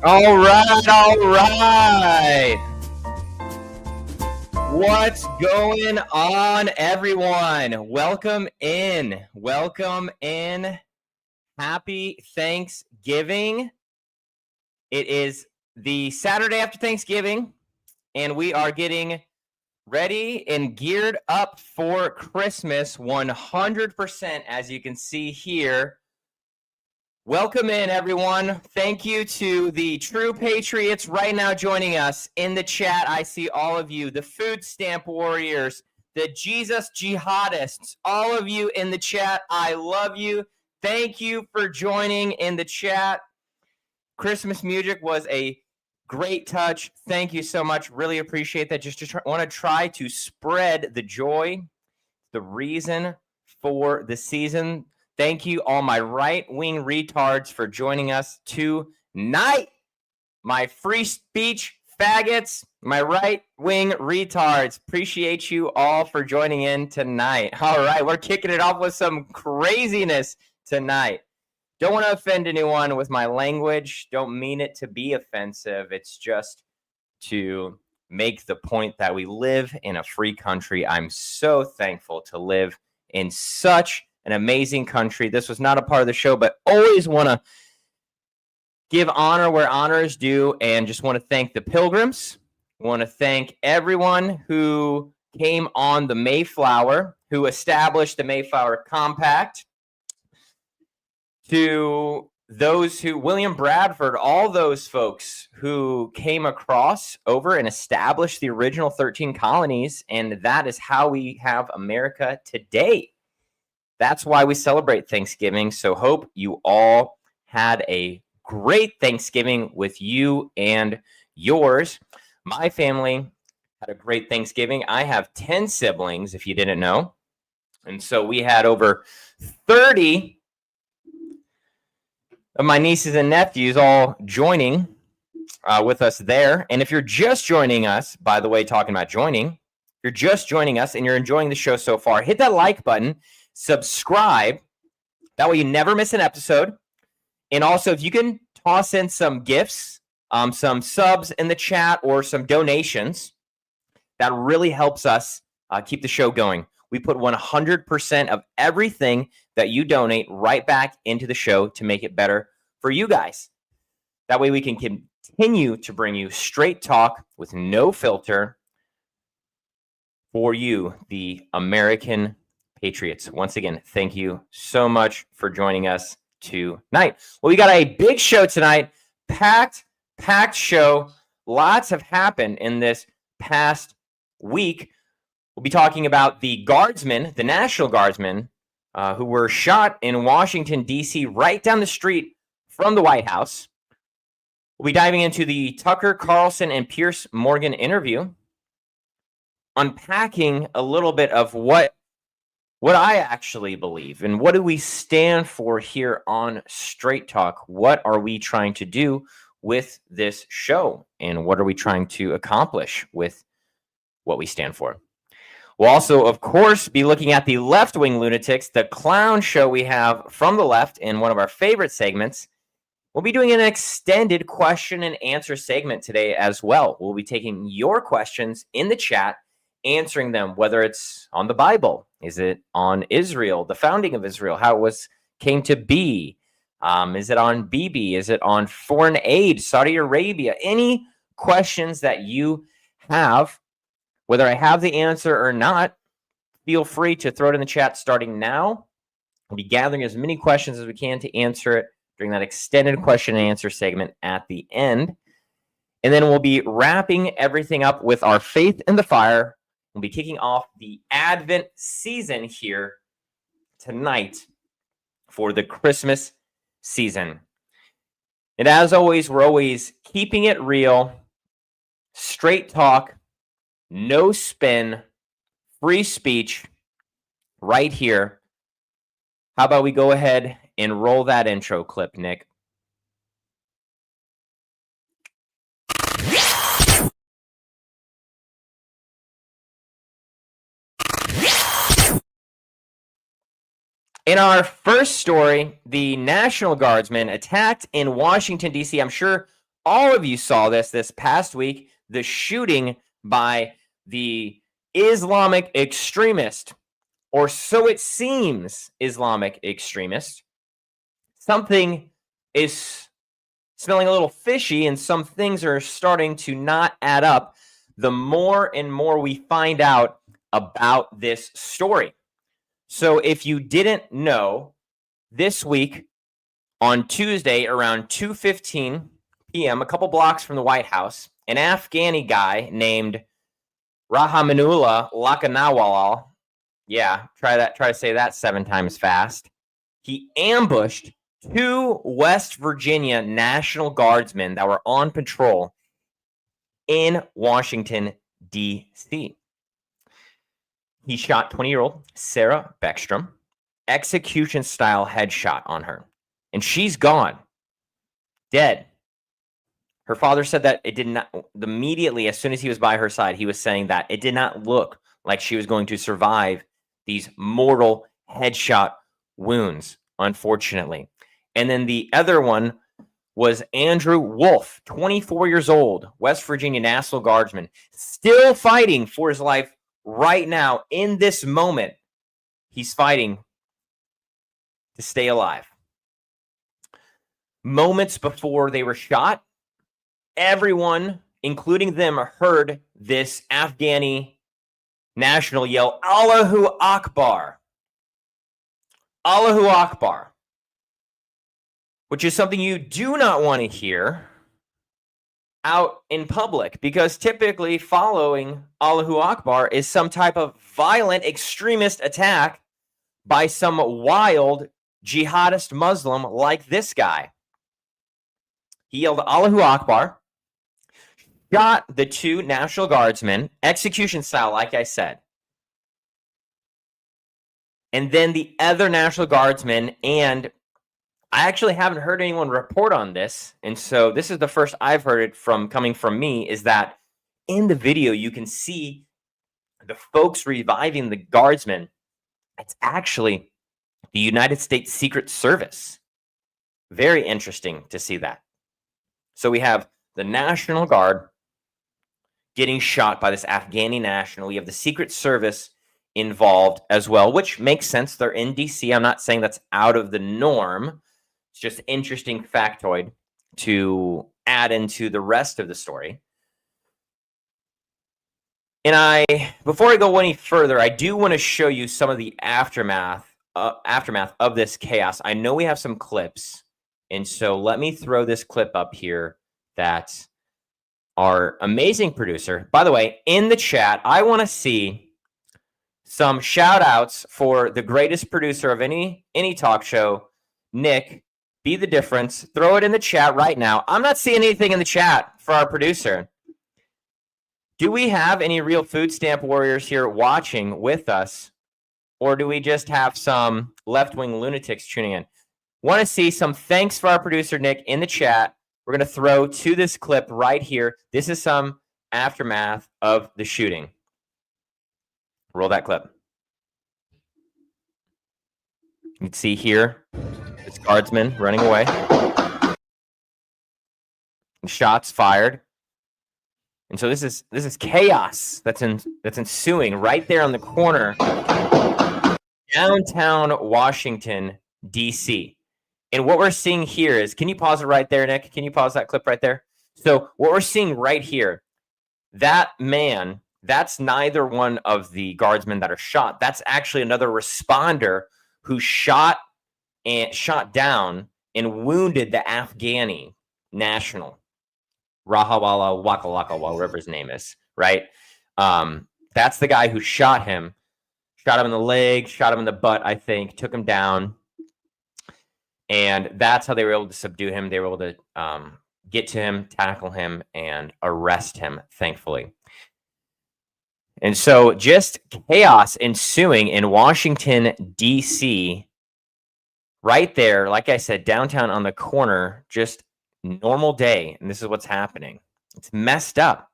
All right, all right. What's going on, everyone? Welcome in. Welcome in. Happy Thanksgiving. It is the Saturday after Thanksgiving, and we are getting ready and geared up for Christmas 100%, as you can see here. Welcome in, everyone. Thank you to the True Patriots right now joining us in the chat. I see all of you, the Food Stamp Warriors, the Jesus Jihadists, all of you in the chat. I love you. Thank you for joining in the chat. Christmas music was a great touch. Thank you so much. Really appreciate that. Just want to try to spread the joy, the reason for the season. Thank you, all my right-wing retards, for joining us tonight. My free speech faggots, my right-wing retards. Appreciate you all for joining in tonight. All right, we're kicking it off with some craziness tonight. Don't want to offend anyone with my language. Don't mean it to be offensive. It's just to make the point that we live in a free country. I'm so thankful to live in such an amazing country. This was not a part of the show, but always want to give honor where honor is due, and just want to thank the pilgrims. Want to thank everyone who came on the Mayflower, who established the Mayflower Compact, to those who, William Bradford, all those folks who came across over and established the original 13 colonies, and that is how we have America today. That's why we celebrate Thanksgiving. So hope you all had a great Thanksgiving with you and yours. My family had a great Thanksgiving. I have 10 siblings, if you didn't know. And so we had over 30 of my nieces and nephews all joining with us there. And if you're just joining us, by the way, talking about joining, if you're just joining us and you're enjoying the show so far, hit that like button, subscribe. That way you never miss an episode. And also, if you can toss in some gifts, some subs in the chat, or some donations, that really helps us keep the show going. We put 100% of everything that you donate right back into the show to make it better for you guys. That way we can continue to bring you straight talk with no filter for you, the American Patriots. Once again, thank you so much for joining us tonight. Well, we got a big show tonight, packed show. Lots have happened in this past week. We'll be talking about the guardsmen, the National Guardsmen, who were shot in Washington, D.C., right down the street from the White House. We'll be diving into the Tucker Carlson and Piers Morgan interview, unpacking a little bit of what I actually believe and what do we stand for here on Straight Talk. What are we trying to do with this show, and what are we trying to accomplish with what we stand for? We'll also, of course, be looking at the left-wing lunatics, the clown show we have from the left in one of our favorite segments. We'll be doing an extended question and answer segment today as well. We'll be taking your questions in the chat, answering them, whether it's on the Bible, is it on Israel, the founding of Israel, how it came to be, is it on Bibi, is it on foreign aid, Saudi Arabia, any questions that you have. Whether I have the answer or not, feel free to throw it in the chat starting now. We'll be gathering as many questions as we can to answer it during that extended question and answer segment at the end. And then we'll be wrapping everything up with our Faith in the Fire. We'll be kicking off the Advent season here tonight for the Christmas season. And as always, we're always keeping it real, straight talk, no spin, free speech right here. How about we go ahead and roll that intro clip, Nick? In our first story, the National Guardsmen attacked in Washington, D.C. I'm sure all of you saw this past week, the shooting by the Islamic extremist, or so it seems, Islamic extremist. Something is smelling a little fishy, and some things are starting to not add up the more and more we find out about this story. So if you didn't know, this week on Tuesday around 2:15 p.m., a couple blocks from the White House, an Afghani guy named Rahmanullah Lakanawala, try to say that 7 times fast, he ambushed 2 West Virginia National Guardsmen that were on patrol in Washington, D.C. He shot 20-year-old Sarah Beckstrom, execution-style headshot on her, and she's gone, dead. Her father said that it did not, immediately as soon as he was by her side, he was saying that it did not look like she was going to survive these mortal headshot wounds, unfortunately. And then the other one was Andrew Wolf, 24 years old, West Virginia National Guardsman, still fighting for his life right now in this moment. He's fighting to stay alive. Moments before they were shot, everyone, including them, heard this Afghani national yell, Allahu Akbar. Allahu Akbar. Which is something you do not want to hear out in public, because typically following Allahu Akbar is some type of violent extremist attack by some wild jihadist Muslim like this guy. He yelled Allahu Akbar, shot the 2 National Guardsmen, execution style, like I said. And then the other National Guardsmen, and I actually haven't heard anyone report on this, and so this is the first I've heard it coming from me, is that in the video you can see the folks reviving the guardsmen. It's actually the United States Secret Service. Very interesting to see that. So we have the National Guard getting shot by this Afghani national. We have the Secret Service involved as well, which makes sense. They're in D.C. I'm not saying that's out of the norm. It's just interesting factoid to add into the rest of the story. And before I go any further, I do want to show you some of the aftermath of this chaos. I know we have some clips, and so let me throw this clip up here that our amazing producer, by the way, in the chat, I want to see some shout outs for the greatest producer of any talk show, Nick. Be the difference. Throw it in the chat right now. I'm not seeing anything in the chat for our producer. Do we have any real food stamp warriors here watching with us? Or do we just have some left-wing lunatics tuning in? Want to see some thanks for our producer, Nick, in the chat. We're going to throw to this clip right here. This is some aftermath of the shooting. Roll that clip. You can see here, this guardsman running away. Shots fired. And so this is chaos that's ensuing right there on the corner, downtown Washington, D.C. And what we're seeing here is, can you pause it right there, Nick? Can you pause that clip right there? So what we're seeing right here, that man, that's neither one of the guardsmen that are shot. That's actually another responder who shot down and wounded the Afghani national, Rahawala Wakalakawa, whatever his name is, right? That's the guy who shot him in the leg, shot him in the butt, I think, took him down. And that's how they were able to subdue him. They were able to get to him, tackle him, and arrest him, thankfully. And so just chaos ensuing in Washington, D.C., right there, like I said, downtown on the corner, just normal day. And this is what's happening. It's messed up.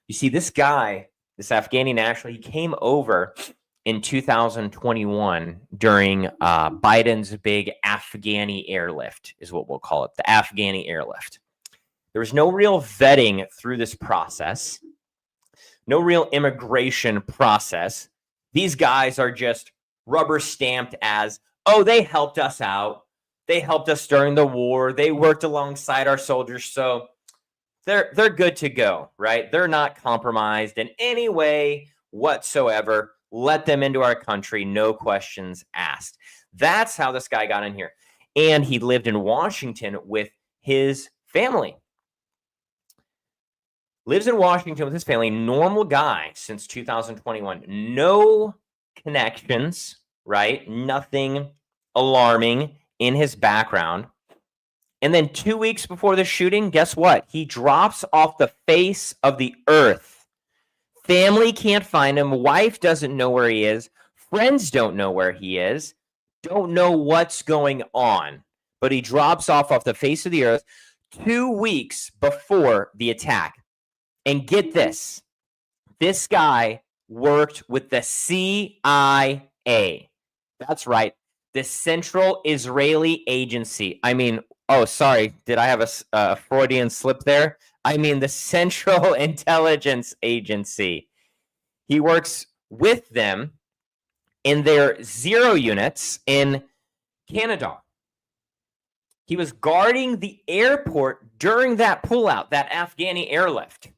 You see, this guy, this Afghani national, he came over in 2021 during Biden's big Afghani airlift, is what we'll call it, the Afghani airlift. There was no real vetting through this process, no real immigration process. These guys are just rubber stamped as, oh, they helped us out. They helped us during the war. They worked alongside our soldiers. So they're good to go, right? They're not compromised in any way whatsoever. Let them into our country, no questions asked. That's how this guy got in here. And he lived in Washington with his family. Lives in Washington with his family, normal guy since 2021. No connections, right? Nothing alarming in his background. And then 2 weeks before the shooting, guess what? He drops off the face of the earth. Family can't find him. Wife doesn't know where he is. Friends don't know where he is. Don't know what's going on. But he drops off the face of the earth 2 weeks before the attack. And get this. This guy worked with the CIA. That's right. The Central Israeli Agency. I mean, oh, sorry. Did I have a Freudian slip there? I mean, the Central Intelligence Agency. He works with them in their 0 units in Canada. He was guarding the airport during that pullout, that Afghani airlift.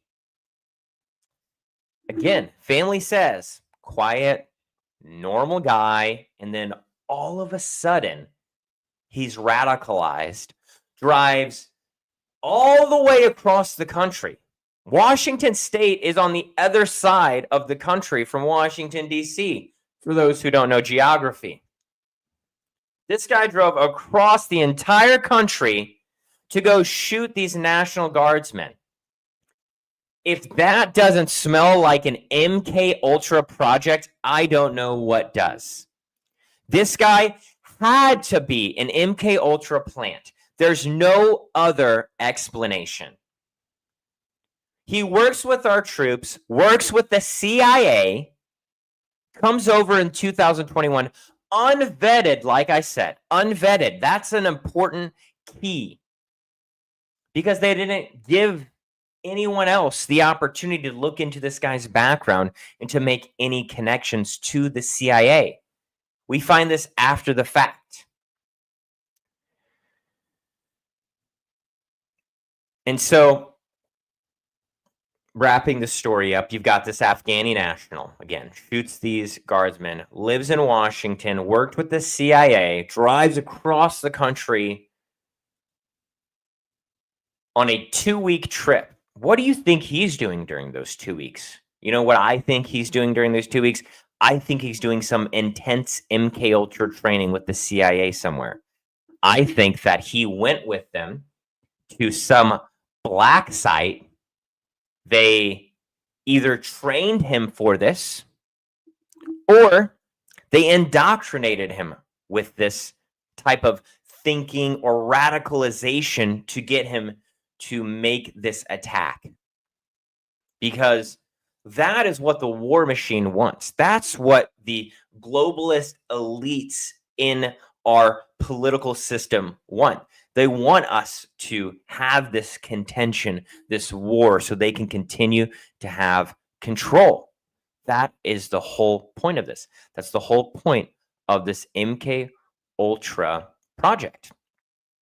Again, family says, quiet, normal guy, and then all of a sudden, he's radicalized, drives all the way across the country. Washington State is on the other side of the country from Washington, D.C., for those who don't know geography. This guy drove across the entire country to go shoot these National Guardsmen. If that doesn't smell like an MK Ultra project, I don't know what does. This guy had to be an MK Ultra plant. There's no other explanation. He works with our troops, works with the CIA, comes over in 2021, unvetted, like I said, unvetted. That's an important key because they didn't give anyone else the opportunity to look into this guy's background and to make any connections to the CIA. We find this after the fact. And so, wrapping the story up, you've got this Afghani national, again, shoots these guardsmen, lives in Washington, worked with the CIA, drives across the country on a 2-week trip. What do you think he's doing during those 2 weeks? You know what I think he's doing during those 2 weeks? I think he's doing some intense MK Ultra training with the CIA somewhere. I think that he went with them to some black site. They either trained him for this or they indoctrinated him with this type of thinking or radicalization to get him to make this attack. Because that is what the war machine wants. That's what the globalist elites in our political system want. They want us to have this contention, this war, so they can continue to have control. That is the whole point of this. That's the whole point of this MK Ultra project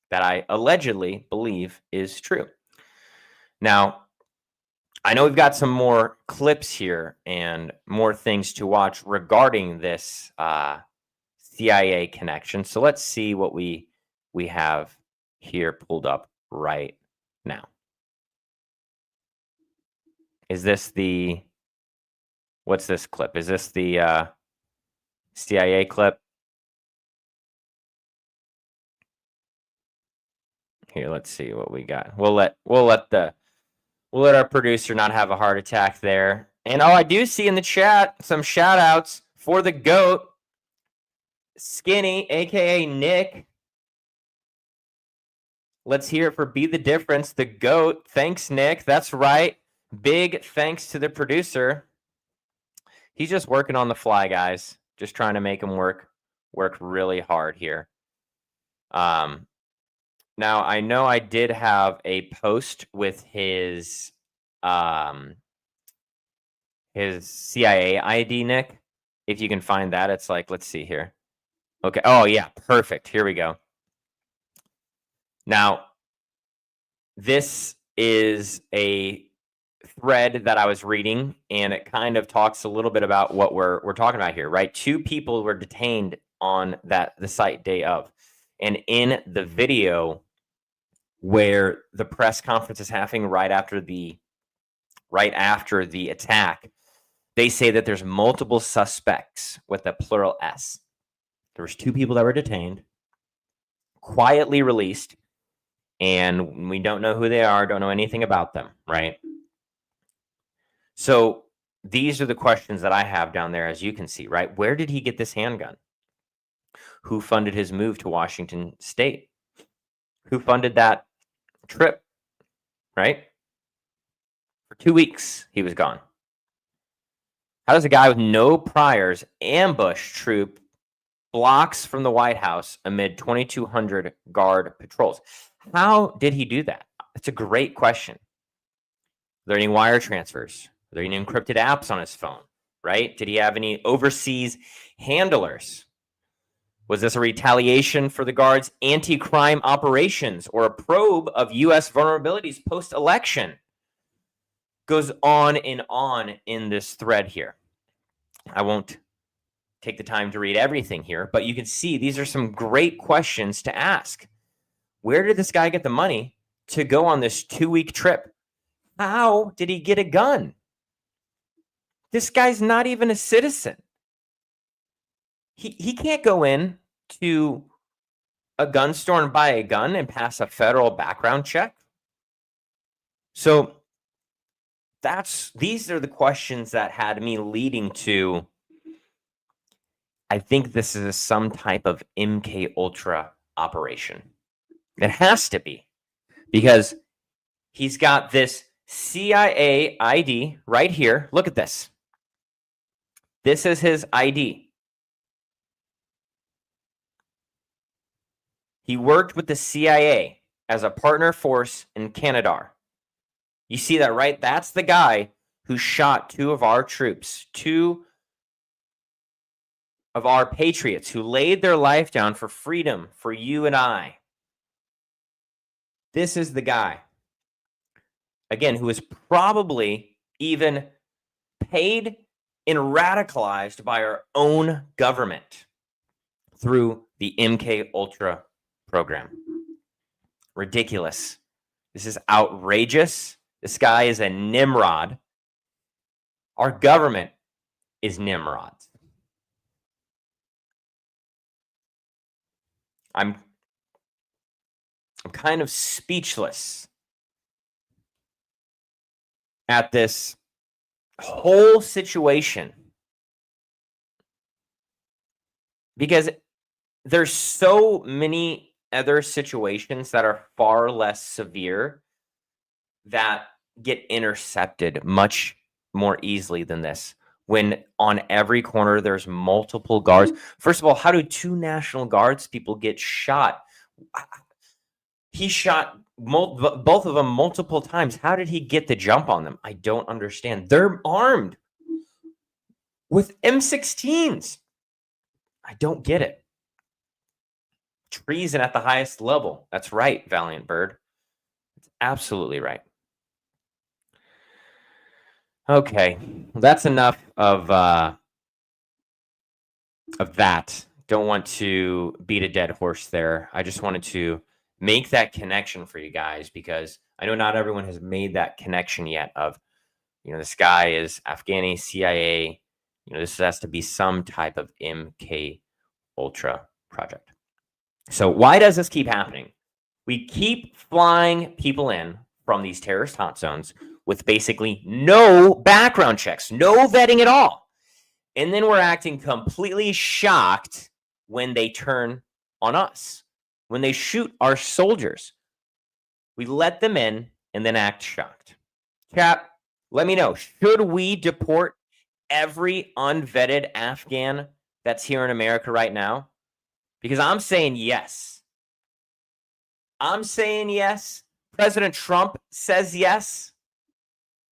that I allegedly believe is true. Now, I know we've got some more clips here and more things to watch regarding this CIA connection. So let's see what we have here pulled up right now. Is this the, what's this clip? Is this the CIA clip? Here, let's see what we got. We'll let our producer not have a heart attack there. And I do see in the chat some shout outs for the GOAT, Skinny, aka Nick. Let's hear it for Be the Difference, the GOAT. Thanks, Nick. That's right. Big thanks to the producer. He's just working on the fly, guys. Just trying to make him work really hard here. Now, I know I did have a post with his CIA ID, Nick. If you can find that, it's like, let's see here. Okay. Oh, yeah. Perfect. Here we go. Now, this is a thread that I was reading, and it kind of talks a little bit about what we're talking about here, right? 2 people were detained on the site day of. And in the video where the press conference is happening right after the attack, they say that there's multiple suspects with a plural S. There was 2 people that were detained, quietly released, and we don't know who they are, don't know anything about them, right? So these are the questions that I have down there, as you can see, right? Where did he get this handgun? Who funded his move to Washington State? Who funded that trip, right? For 2 weeks, he was gone. How does a guy with no priors ambush troop blocks from the White House amid 2,200 guard patrols? How did he do that? It's a great question. Are there any wire transfers? Are there any encrypted apps on his phone, right? Did he have any overseas handlers? Was this a retaliation for the guards' anti-crime operations or a probe of U.S. vulnerabilities post-election? Goes on and on in this thread here. I won't take the time to read everything here, but you can see these are some great questions to ask. Where did this guy get the money to go on this 2-week trip? How did he get a gun? This guy's not even a citizen. He can't go in to a gun store and buy a gun and pass a federal background check. So these are the questions that had me leading to, I think this is some type of MK Ultra operation. It has to be, because he's got this CIA ID right here. Look at this. This is his ID. He worked with the CIA as a partner force in Canada. You see that, right? That's the guy who shot 2 of our troops, 2 of our patriots who laid their life down for freedom for you and I. This is the guy, again, who is probably even paid and radicalized by our own government through the MK Ultra program. Ridiculous. This is outrageous. This guy is a Nimrod. Our government is Nimrods. I'm kind of speechless at this whole situation, because there's so many other situations that are far less severe that get intercepted much more easily than this. When on every corner there's multiple guards. First of all, how do 2 National Guards people get shot? He shot both of them multiple times. How did he get the jump on them? I don't understand. They're armed with M16s. I don't get it. Treason at the highest level. That's right, Valiant Bird. That's absolutely right. Okay, well, that's enough of that. Don't want to beat a dead horse there. I just wanted to make that connection for you guys, because I know not everyone has made that connection yet of, this guy is Afghani CIA. This has to be some type of MK Ultra project. So why does this keep happening? We keep flying people in from these terrorist hot zones with basically no background checks, no vetting at all. And then we're acting completely shocked when they turn on us, when they shoot our soldiers. We let them in and then act shocked. Chat, let me know. Should we deport every unvetted Afghan that's here in America right now? Because I'm saying yes. I'm saying yes. President Trump says yes.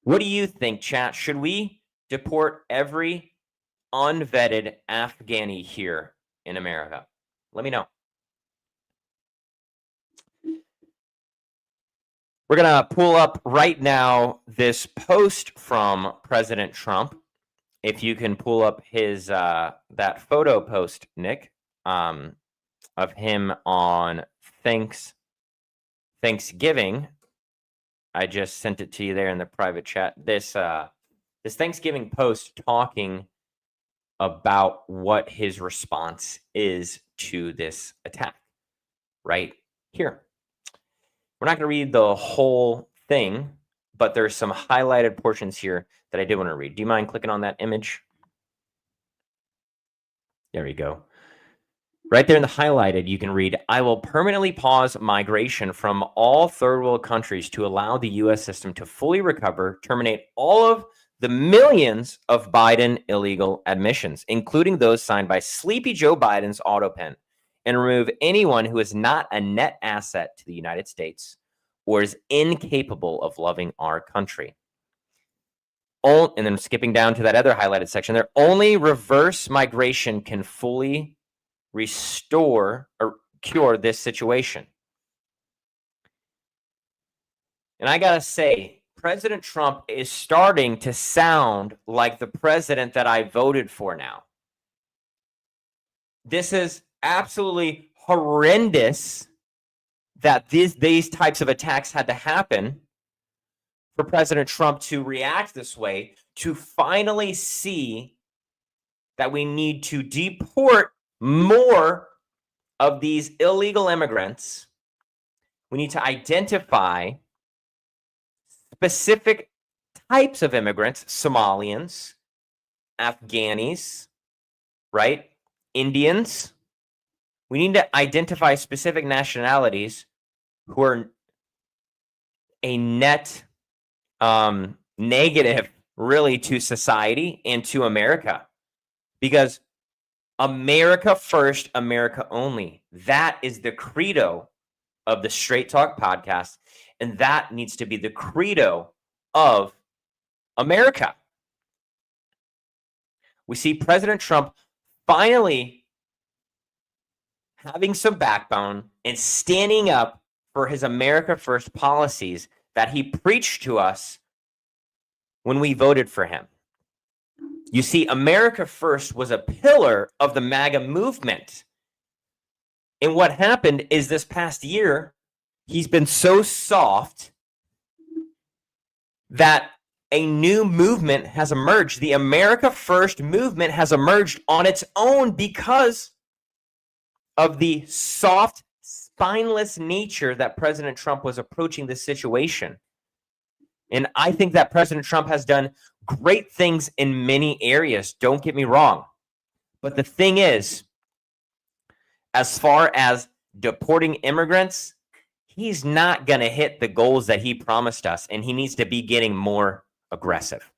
What do you think, chat? Should we deport every unvetted Afghani here in America? Let me know. We're going to pull up right now this post from President Trump. If you can pull up his that photo post, Nick, of him on Thanksgiving. I just sent it to you there in the private chat. This Thanksgiving post talking about what his response is to this attack right here. We're not going to read the whole thing, but there's some highlighted portions here that I did want to read. Do you mind clicking on that image? There you go. Right there in the highlighted, you can read, I will permanently pause migration from all third world countries to allow the U.S. system to fully recover, terminate all of the millions of Biden illegal admissions, including those signed by Sleepy Joe Biden's auto pen, and remove anyone who is not a net asset to the United States or is incapable of loving our country. And then skipping down to that other highlighted section there, only reverse migration can fully restore or cure this situation. And I gotta say, President Trump is starting to sound like the president that I voted for now. This is absolutely horrendous that these types of attacks had to happen for President Trump to react this way, to finally see that we need to deport more of these illegal immigrants. We need to identify specific types of immigrants, Somalians, Afghanis, right? Indians. We need to identify specific nationalities who are a net negative, really, to society and to America. Because America first, America only. That is the credo of the Straight Talk podcast. And that needs to be the credo of America. We see President Trump finally having some backbone and standing up for his America first policies that he preached to us when we voted for him. You see, America First was a pillar of the MAGA movement. And what happened is this past year, he's been so soft that a new movement has emerged. The America First movement has emerged on its own because of the soft, spineless nature that President Trump was approaching this situation. And I think that President Trump has done great things in many areas. Don't get me wrong. But the thing is, as far as deporting immigrants, he's not going to hit the goals that he promised us, and he needs to be getting more aggressive.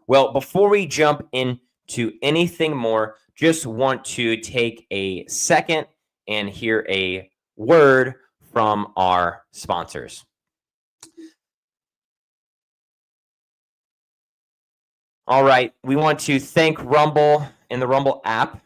Well, before we jump into anything more, just want to take a second and hear a word from our sponsors. All right, we want to thank Rumble and the Rumble app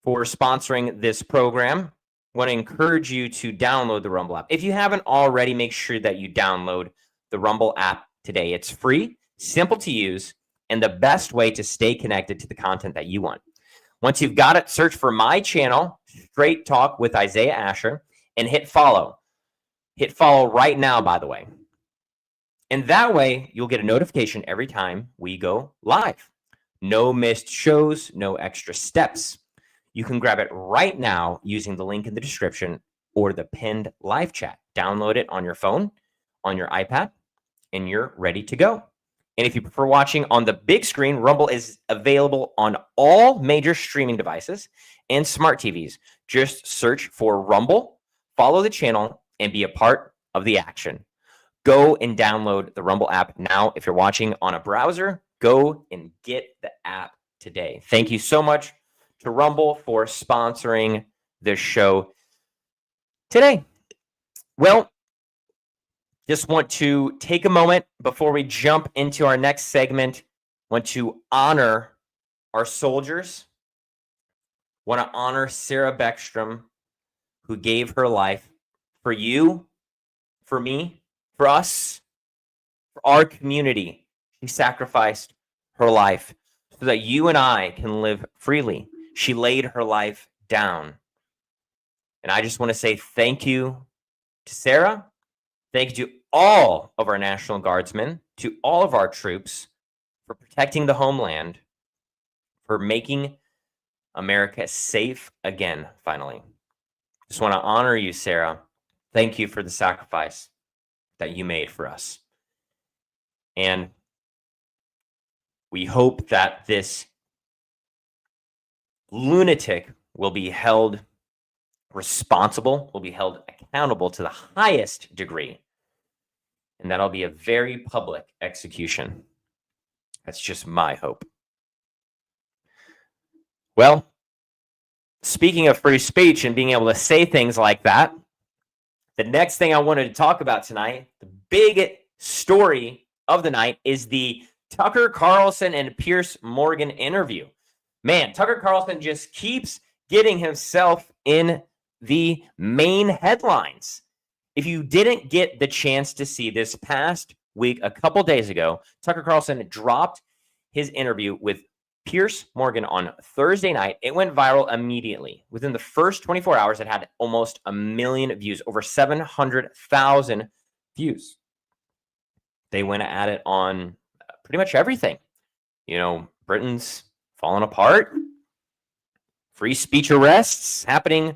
for sponsoring this program. I want to encourage you to download the Rumble app. If you haven't already, make sure that you download the Rumble app today. It's free, simple to use, and the best way to stay connected to the content that you want. Once you've got it, search for my channel, Straight Talk with Isaiah Ascher, and hit follow. Hit follow right now, by the way. And that way, you'll get a notification every time we go live. No missed shows, no extra steps. You can grab it right now using the link in the description or the pinned live chat. Download it on your phone, on your iPad, and you're ready to go. And if you prefer watching on the big screen, Rumble is available on all major streaming devices and smart TVs. Just search for Rumble, follow the channel, and be a part of the action. Go and download the Rumble app now. If you're watching on a browser, go and get the app today. Thank you so much to Rumble for sponsoring this show today. Well, just want to take a moment before we jump into our next segment. Want to honor our soldiers. Want to honor Sarah Beckstrom, who gave her life for you, for me, for us, for our community. She sacrificed her life so that you and I can live freely. She laid her life down. And I just want to say thank you to Sarah. Thank you to all of our National Guardsmen, to all of our troops for protecting the homeland, for making America safe again, finally. Just want to honor you, Sarah. Thank you for the sacrifice that you made for us. And we hope that this lunatic will be held responsible, will be held accountable to the highest degree, and that'll be a very public execution. That's just my hope. Well, speaking of free speech and being able to say things like that, the next thing I wanted to talk about tonight, the big story of the night, is the Tucker Carlson and Piers Morgan interview. Man, Tucker Carlson just keeps getting himself in the main headlines. If you didn't get the chance to see this past week, a couple days ago, Tucker Carlson dropped his interview with Piers Morgan on Thursday night. It went viral immediately. Within the first 24 hours, it had almost 1 million views, over 700,000 views. They went at it on pretty much everything. You know, Britain's falling apart. Free speech arrests happening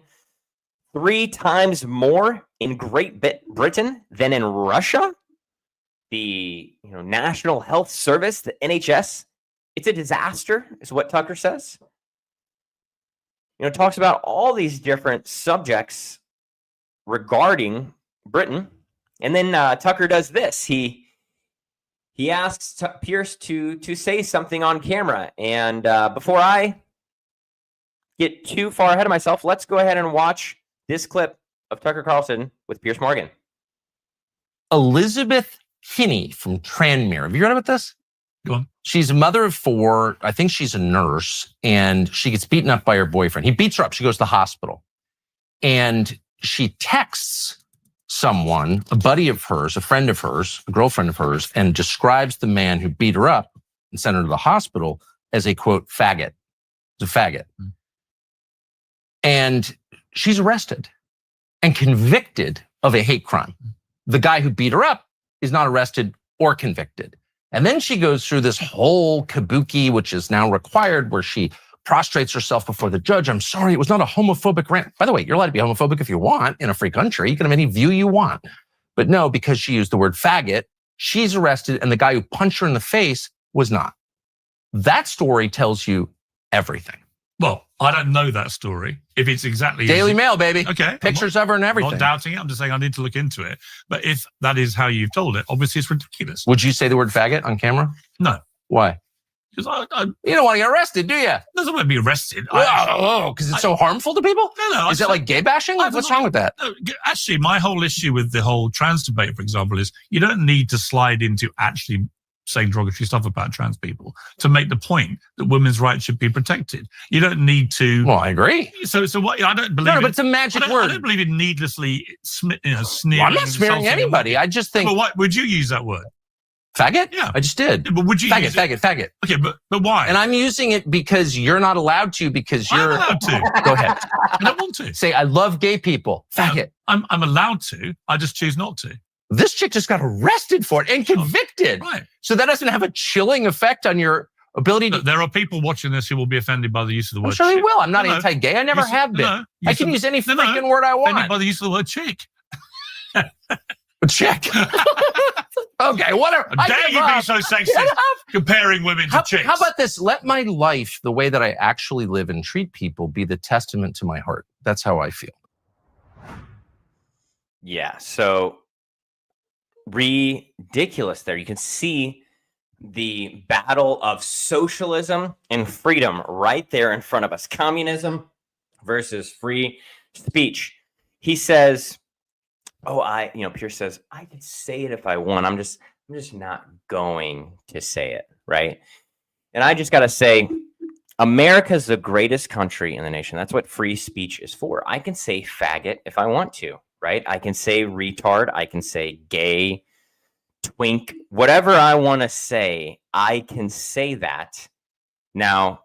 3 times more in Great Britain than in Russia. The National Health Service, the NHS, it's a disaster, is what Tucker says. Talks about all these different subjects regarding Britain. And then Tucker does this. He asks Piers to say something on camera. And before I get too far ahead of myself, let's go ahead and watch this clip of Tucker Carlson with Piers Morgan. Elizabeth Kinney from Tranmere. Have you read about this? Go on. She's a mother of 4. I think she's a nurse, and she gets beaten up by her boyfriend. He beats her up. She goes to the hospital, and she texts someone, a buddy of hers, a friend of hers, a girlfriend of hers, and describes the man who beat her up and sent her to the hospital as a, quote, faggot. It's a faggot. Mm. And she's arrested and convicted of a hate crime. The guy who beat her up is not arrested or convicted. And then she goes through this whole kabuki, which is now required, where she prostrates herself before the judge. I'm sorry, it was not a homophobic rant. By the way, you're allowed to be homophobic if you want in a free country. You can have any view you want. But no, because she used the word faggot, she's arrested, and the guy who punched her in the face was not. That story tells you everything. Well, I don't know that story. If it's exactly Daily Mail, baby. Okay. Pictures of her and everything. I'm not doubting it. I'm just saying I need to look into it. But if that is how you've told it, obviously it's ridiculous. Would you say the word faggot on camera? No. Why? Because you don't want to get arrested, do you? Doesn't want to be arrested. Because it's so harmful to people? No. Is that like gay bashing? What's wrong with that? No, actually, my whole issue with the whole trans debate, for example, is you don't need to slide into actually saying derogatory stuff about trans people to make the point that women's rights should be protected. You don't need to. Well, I agree. So what? I don't believe. No, but it's a magic word. I don't believe in needlessly sneering. Well, I'm not smearing anybody. I just think. But what would you use that word? Faggot? Yeah, I just did. Yeah, but would you use it? Faggot? Okay, but why? And I'm using it because you're not allowed to. Because you're I'm allowed to. Go ahead. I don't want to say I love gay people. Faggot. I'm allowed to. I just choose not to. This chick just got arrested for it and convicted. Right. So that doesn't have a chilling effect on your ability to. There are people watching this who will be offended by the use of the word. I'm sure chick. they will. I'm not anti-gay. I never have been. I can use any freaking word I want. Offended by the use of the word chick. Chick. Okay, whatever. How dare you be so sexist comparing women to chicks? How about this? Let my life, the way that I actually live and treat people, be the testament to my heart. That's how I feel. Yeah, so ridiculous there. You can see the battle of socialism and freedom right there in front of us. Communism versus free speech. He says Pierce says, I could say it if I want. I'm just not going to say it, right? And I just got to say, America's the greatest country in the nation. That's what free speech is for. I can say faggot if I want to, right? I can say retard. I can say gay, twink, whatever I want to say, I can say that. Now,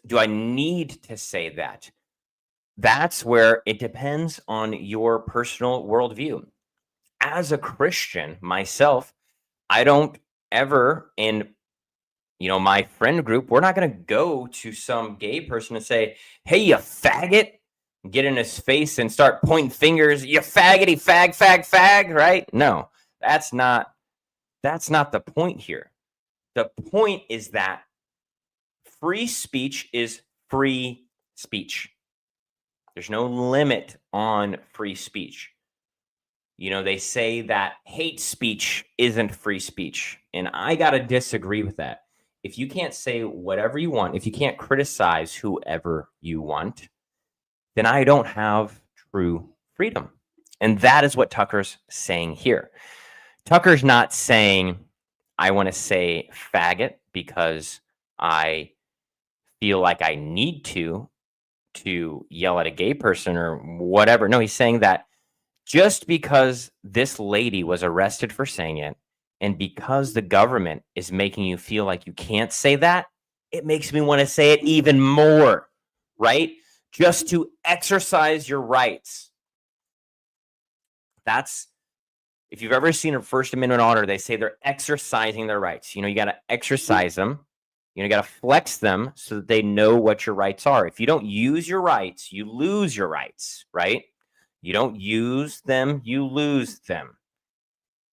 do I need to say that? That's where it depends on your personal worldview. As a Christian myself, I don't ever in my friend group, we're not going to go to some gay person and say, hey, you faggot, get in his face and start pointing fingers, you faggoty, fag, right? No, that's not the point here. The point is that free speech is free speech. There's no limit on free speech. They say that hate speech isn't free speech, and I got to disagree with that. If you can't say whatever you want, if you can't criticize whoever you want, then I don't have true freedom. And that is what Tucker's saying here. Tucker's not saying, I want to say faggot because I feel like I need to yell at a gay person or whatever. No, he's saying that just because this lady was arrested for saying it, and because the government is making you feel like you can't say that, it makes me want to say it even more, right? Just to exercise your rights. If you've ever seen a First Amendment honor, they say they're exercising their rights. You got to exercise them. You got to flex them so that they know what your rights are. If you don't use your rights, you lose your rights, right? You don't use them, you lose them.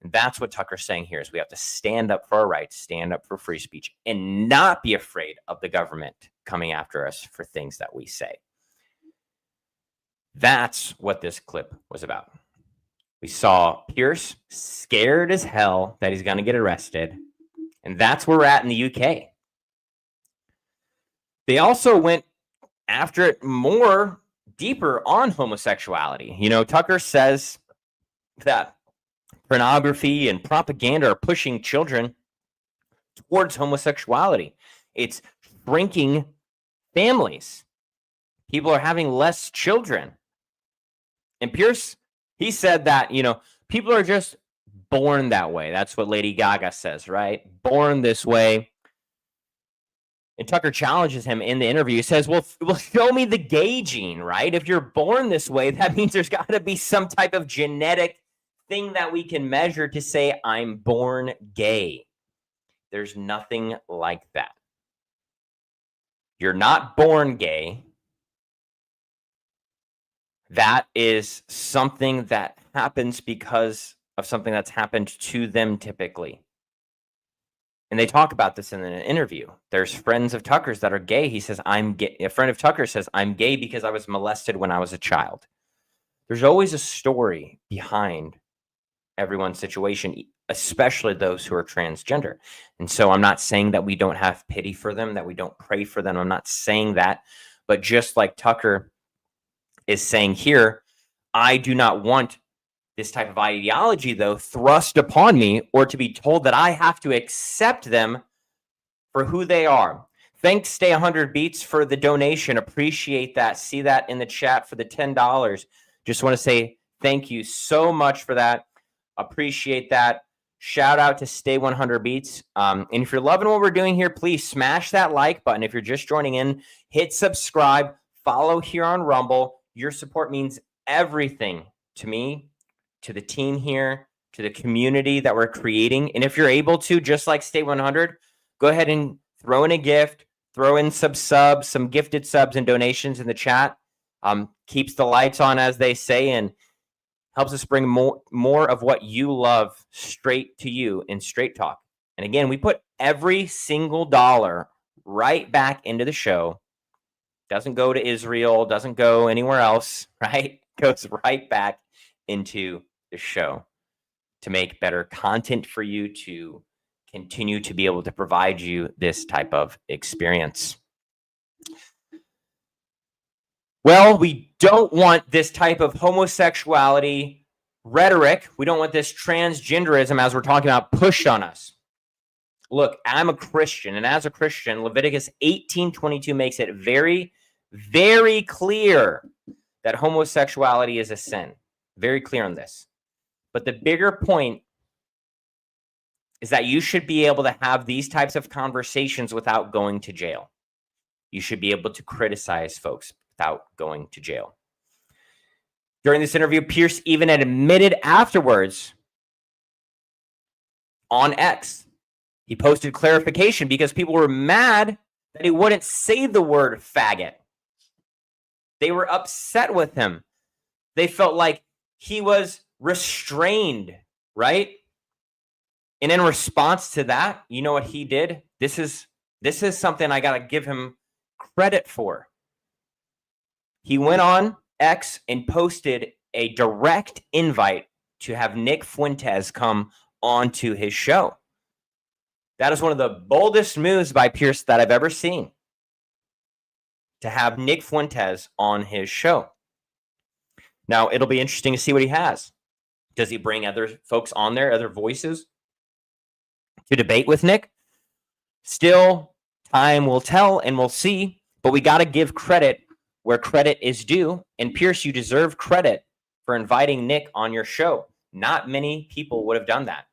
And that's what Tucker's saying here is we have to stand up for our rights, stand up for free speech, and not be afraid of the government coming after us for things that we say. That's what this clip was about. We saw Piers scared as hell that he's going to get arrested. And that's where we're at in the UK. They also went after it more deeper on homosexuality. Tucker says that pornography and propaganda are pushing children towards homosexuality. It's shrinking families. People are having less children. And Piers, he said that, people are just born that way. That's what Lady Gaga says, right? Born this way. And Tucker challenges him in the interview. He says, well, show me the gay gene, right? If you're born this way, that means there's got to be some type of genetic thing that we can measure to say I'm born gay. There's nothing like that. You're not born gay. That is something that happens because of something that's happened to them typically. And they talk about this in an interview. There's friends of Tucker's that are gay. He says, I'm gay. A friend of Tucker says, I'm gay because I was molested when I was a child. There's always a story behind everyone's situation, especially those who are transgender. And so I'm not saying that we don't have pity for them, that we don't pray for them. I'm not saying that. But just like Tucker is saying here, I do not want this type of ideology, though, thrust upon me or to be told that I have to accept them for who they are. Thanks, Stay 100 Beats, for the donation. Appreciate that. See that in the chat for the $10. Just want to say thank you so much for that. Appreciate that. Shout out to Stay 100 Beats. And if you're loving what we're doing here, please smash that like button. If you're just joining in, hit subscribe, follow here on Rumble. Your support means everything to me, to the team here, to the community that we're creating. And if you're able to, just like Stay 100, go ahead and throw in a gift, throw in some gifted subs and donations in the chat. Keeps the lights on, as they say, and helps us bring more of what you love straight to you in Straight Talk. And again, we put every single dollar right back into the show. Doesn't go to Israel, doesn't go anywhere else, right? Goes right back into the show to make better content for you, to continue to be able to provide you this type of experience. Well, we don't want this type of homosexuality rhetoric. We don't want this transgenderism, as we're talking about, pushed on us. Look, I'm a Christian, and as a Christian, Leviticus 18:22 makes it very, very clear that homosexuality is a sin. Very clear on this. But the bigger point is that you should be able to have these types of conversations without going to jail. You should be able to criticize folks without going to jail. During this interview, Piers even admitted afterwards on X, he posted clarification because people were mad that he wouldn't say the word faggot. They were upset with him. They felt like he was restrained, right? And in response to that, you know what he did? This is something I got to give him credit for. He went on X and posted a direct invite to have Nick Fuentes come onto his show. That is one of the boldest moves by Piers that I've ever seen, to have Nick Fuentes on his show. Now, it'll be interesting to see what he has. Does he bring other folks on there, other voices, to debate with Nick? Still, time will tell and we'll see, but we got to give credit where credit is due. And Piers, you deserve credit for inviting Nick on your show. Not many people would have done that.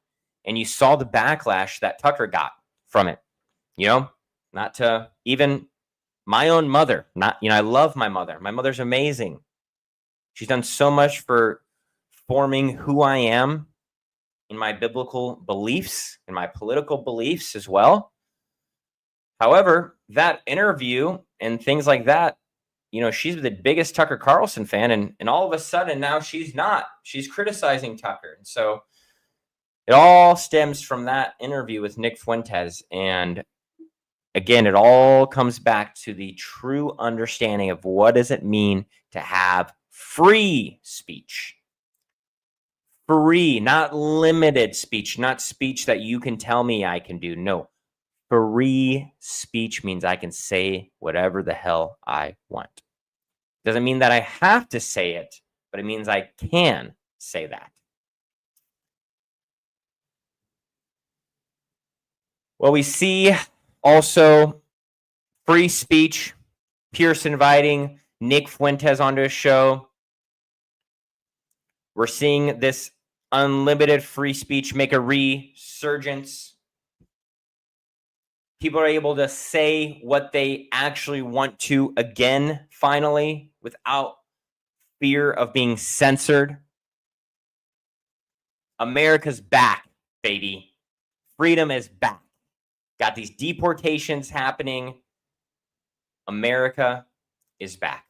And you saw the backlash that Tucker got from it. You know, not to even my own mother. I love my mother. My mother's amazing. She's done so much for forming who I am in my biblical beliefs and my political beliefs as well. However, that interview and things like that, she's the biggest Tucker Carlson fan, and all of a sudden now she's not. She's criticizing Tucker. And so it all stems from that interview with Nick Fuentes. And again, it all comes back to the true understanding of what does it mean to have free speech. Free, not limited speech, not speech that you can tell me I can do. No, free speech means I can say whatever the hell I want. Doesn't mean that I have to say it, but it means I can say that. Well, we see also free speech, Piers inviting Nick Fuentes onto his show. We're seeing this unlimited free speech make a resurgence. People are able to say what they actually want to again, finally, without fear of being censored. America's back, baby. Freedom is back. Got these deportations happening. America is back.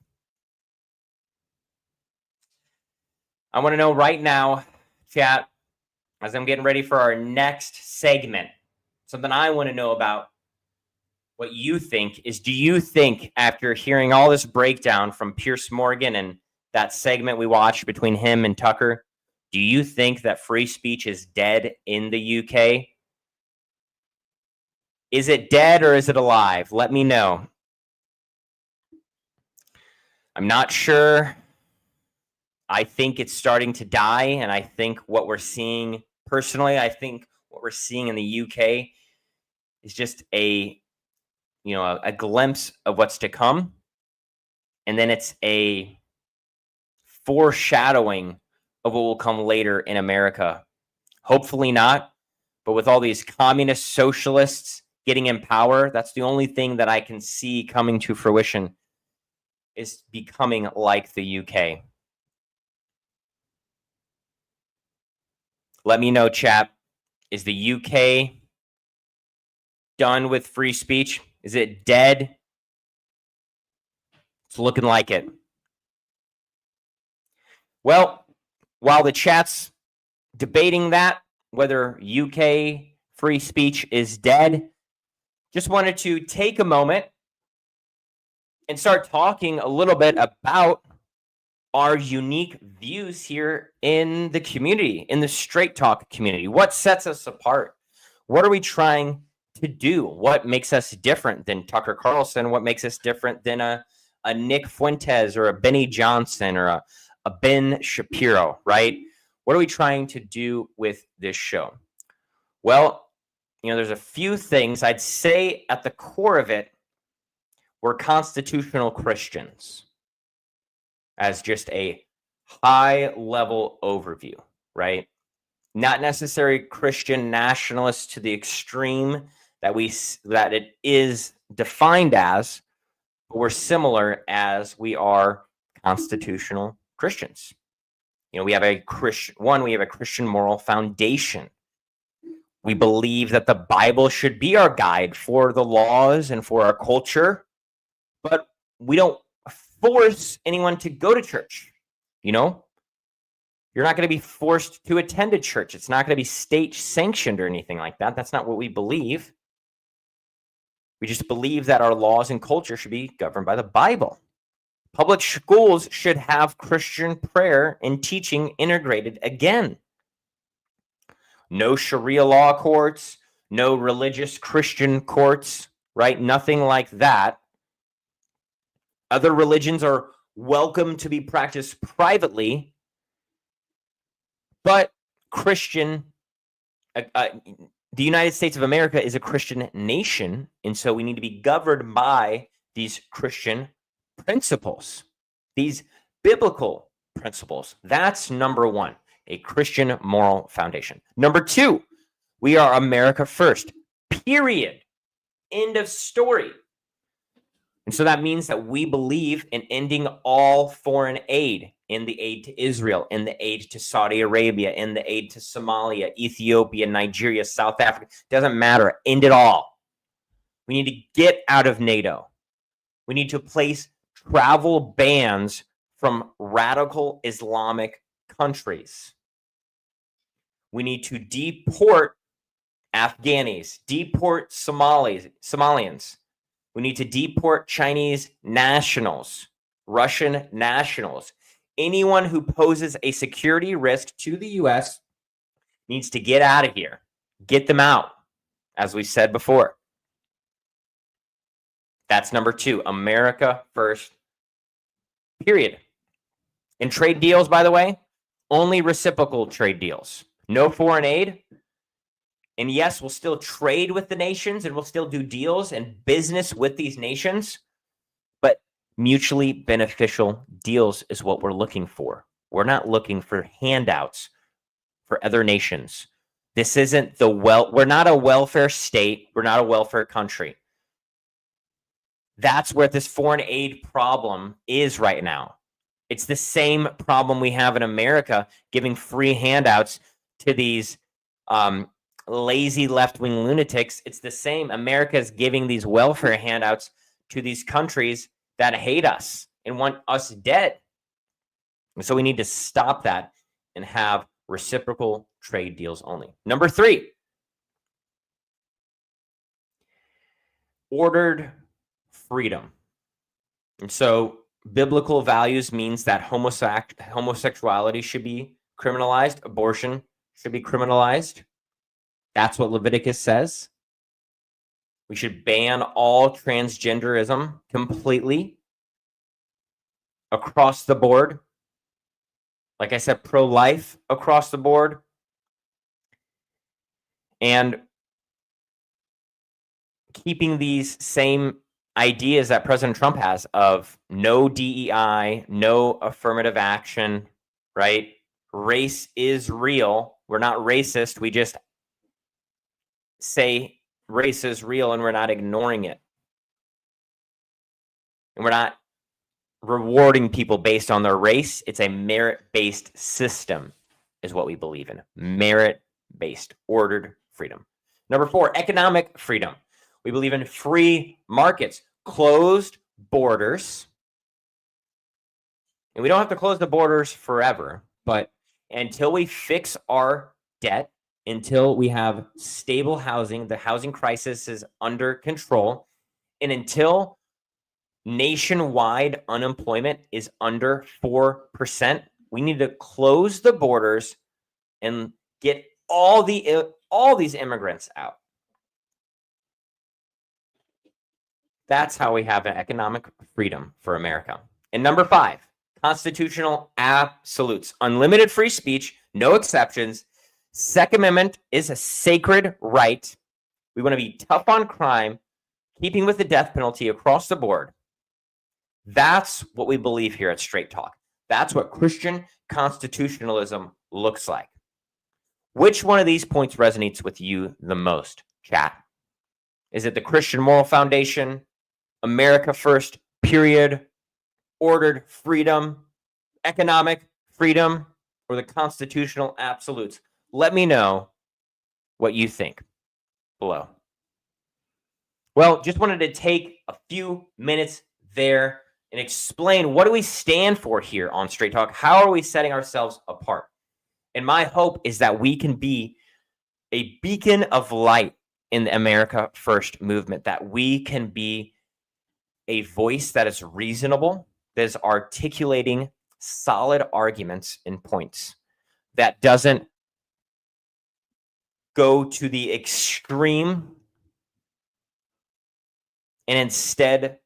I want to know right now, chat, as I'm getting ready for our next segment, something I want to know about what you think is, do you think after hearing all this breakdown from Piers Morgan and that segment we watched between him and Tucker, do you think that free speech is dead in the UK? Is it dead or is it alive? Let me know. I'm not sure. I think it's starting to die, and I think what we're seeing personally, I think what we're seeing in the UK is just a glimpse of what's to come, and then it's a foreshadowing of what will come later in America. Hopefully not, but with all these communist socialists getting in power, that's the only thing that I can see coming to fruition, is becoming like the UK. Let me know, chat. Is the UK done with free speech? Is it dead? It's looking like it. Well, while the chat's debating that, whether UK free speech is dead, just wanted to take a moment and start talking a little bit about our unique views here in the community, in the Straight Talk community. What sets us apart? What are we trying to do? What makes us different than Tucker Carlson? What makes us different than a Nick Fuentes or a Benny Johnson or a Ben Shapiro, right? What are we trying to do with this show? Well, there's a few things. I'd say at the core of it, we're constitutional Christians, as just a high level overview, right? Not necessarily Christian nationalists to the extreme that it is defined as, but we're similar as we are constitutional Christians. We have a Christian moral foundation. We believe that the Bible should be our guide for the laws and for our culture, but we don't force anyone to go to church. You're not going to be forced to attend a church. It's not going to be state sanctioned or anything like that. That's not what we believe. We just believe that our laws and culture should be governed by the Bible. Public schools should have Christian prayer and teaching integrated again. No Sharia law courts, no religious Christian courts, right? Nothing like that. Other religions are welcome to be practiced privately, but the United States of America is a Christian nation, and so we need to be governed by these Christian principles, these biblical principles. That's number one, a Christian moral foundation. Number two, we are America first, period. End of story. And so that means that we believe in ending all foreign aid, in the aid to Israel, in the aid to Saudi Arabia, in the aid to Somalia, Ethiopia, Nigeria, South Africa. Doesn't matter. End it all. We need to get out of NATO. We need to place travel bans from radical Islamic countries. We need to deport Afghanis, deport Somalians. We need to deport Chinese nationals, Russian nationals. Anyone who poses a security risk to the U.S. needs to get out of here. Get them out, as we said before. That's number two, America first, period. And trade deals, by the way, only reciprocal trade deals. No foreign aid. And yes, we'll still trade with the nations and we'll still do deals and business with these nations, but mutually beneficial deals is what we're looking for. We're not looking for handouts for other nations. This isn't we're not a welfare state. We're not a welfare country. That's where this foreign aid problem is right now. It's the same problem we have in America, giving free handouts to these lazy left-wing lunatics. It's the same. America's giving these welfare handouts to these countries that hate us and want us dead. And so we need to stop that and have reciprocal trade deals only. Number three, ordered freedom. And so biblical values means that homosexuality should be criminalized, abortion should be criminalized. That's what Leviticus says. We should ban all transgenderism completely across the board. Like I said, pro-life across the board. And keeping these same ideas that President Trump has of no DEI, no affirmative action, right? Race is real. We're not racist. We just say race is real and we're not ignoring it. And we're not rewarding people based on their race. It's a merit-based system is what we believe in. Merit-based, ordered freedom. Number four, economic freedom. We believe in free markets, closed borders. And we don't have to close the borders forever, but until we fix our debt, until we have stable housing, the housing crisis is under control, and until nationwide unemployment is under 4%, we need to close the borders and get all these immigrants out. That's how we have an economic freedom for America. And number five, constitutional absolutes. Unlimited free speech, No exceptions. Second Amendment is a sacred right. We want to be tough on crime, keeping with the death penalty across the board. That's what we believe here at Straight Talk. That's what Christian constitutionalism looks like. Which one of these points resonates with you the most, chat? Is it the Christian moral foundation, America first, period, ordered freedom, economic freedom, or the constitutional absolutes? Let me know what you think below. Well, just wanted to take a few minutes there and explain what do we stand for here on Straight Talk? How are we setting ourselves apart? And my hope is that we can be a beacon of light in the America First movement, that we can be a voice that is reasonable, that is articulating solid arguments and points, that doesn't go to the extreme and instead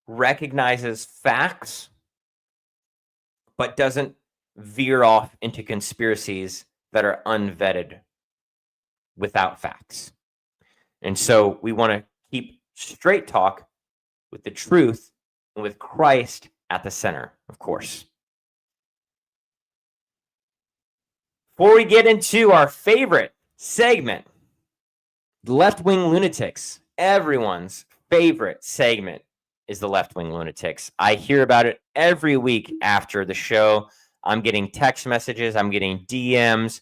recognizes facts, but doesn't veer off into conspiracies that are unvetted without facts. And so we want to keep Straight Talk with the truth and with Christ at the center, of course. Before we get into our favorite segment, the left-wing lunatics, everyone's favorite segment is the left-wing lunatics. I hear about it every week after the show. I'm getting text messages, I'm getting DMs,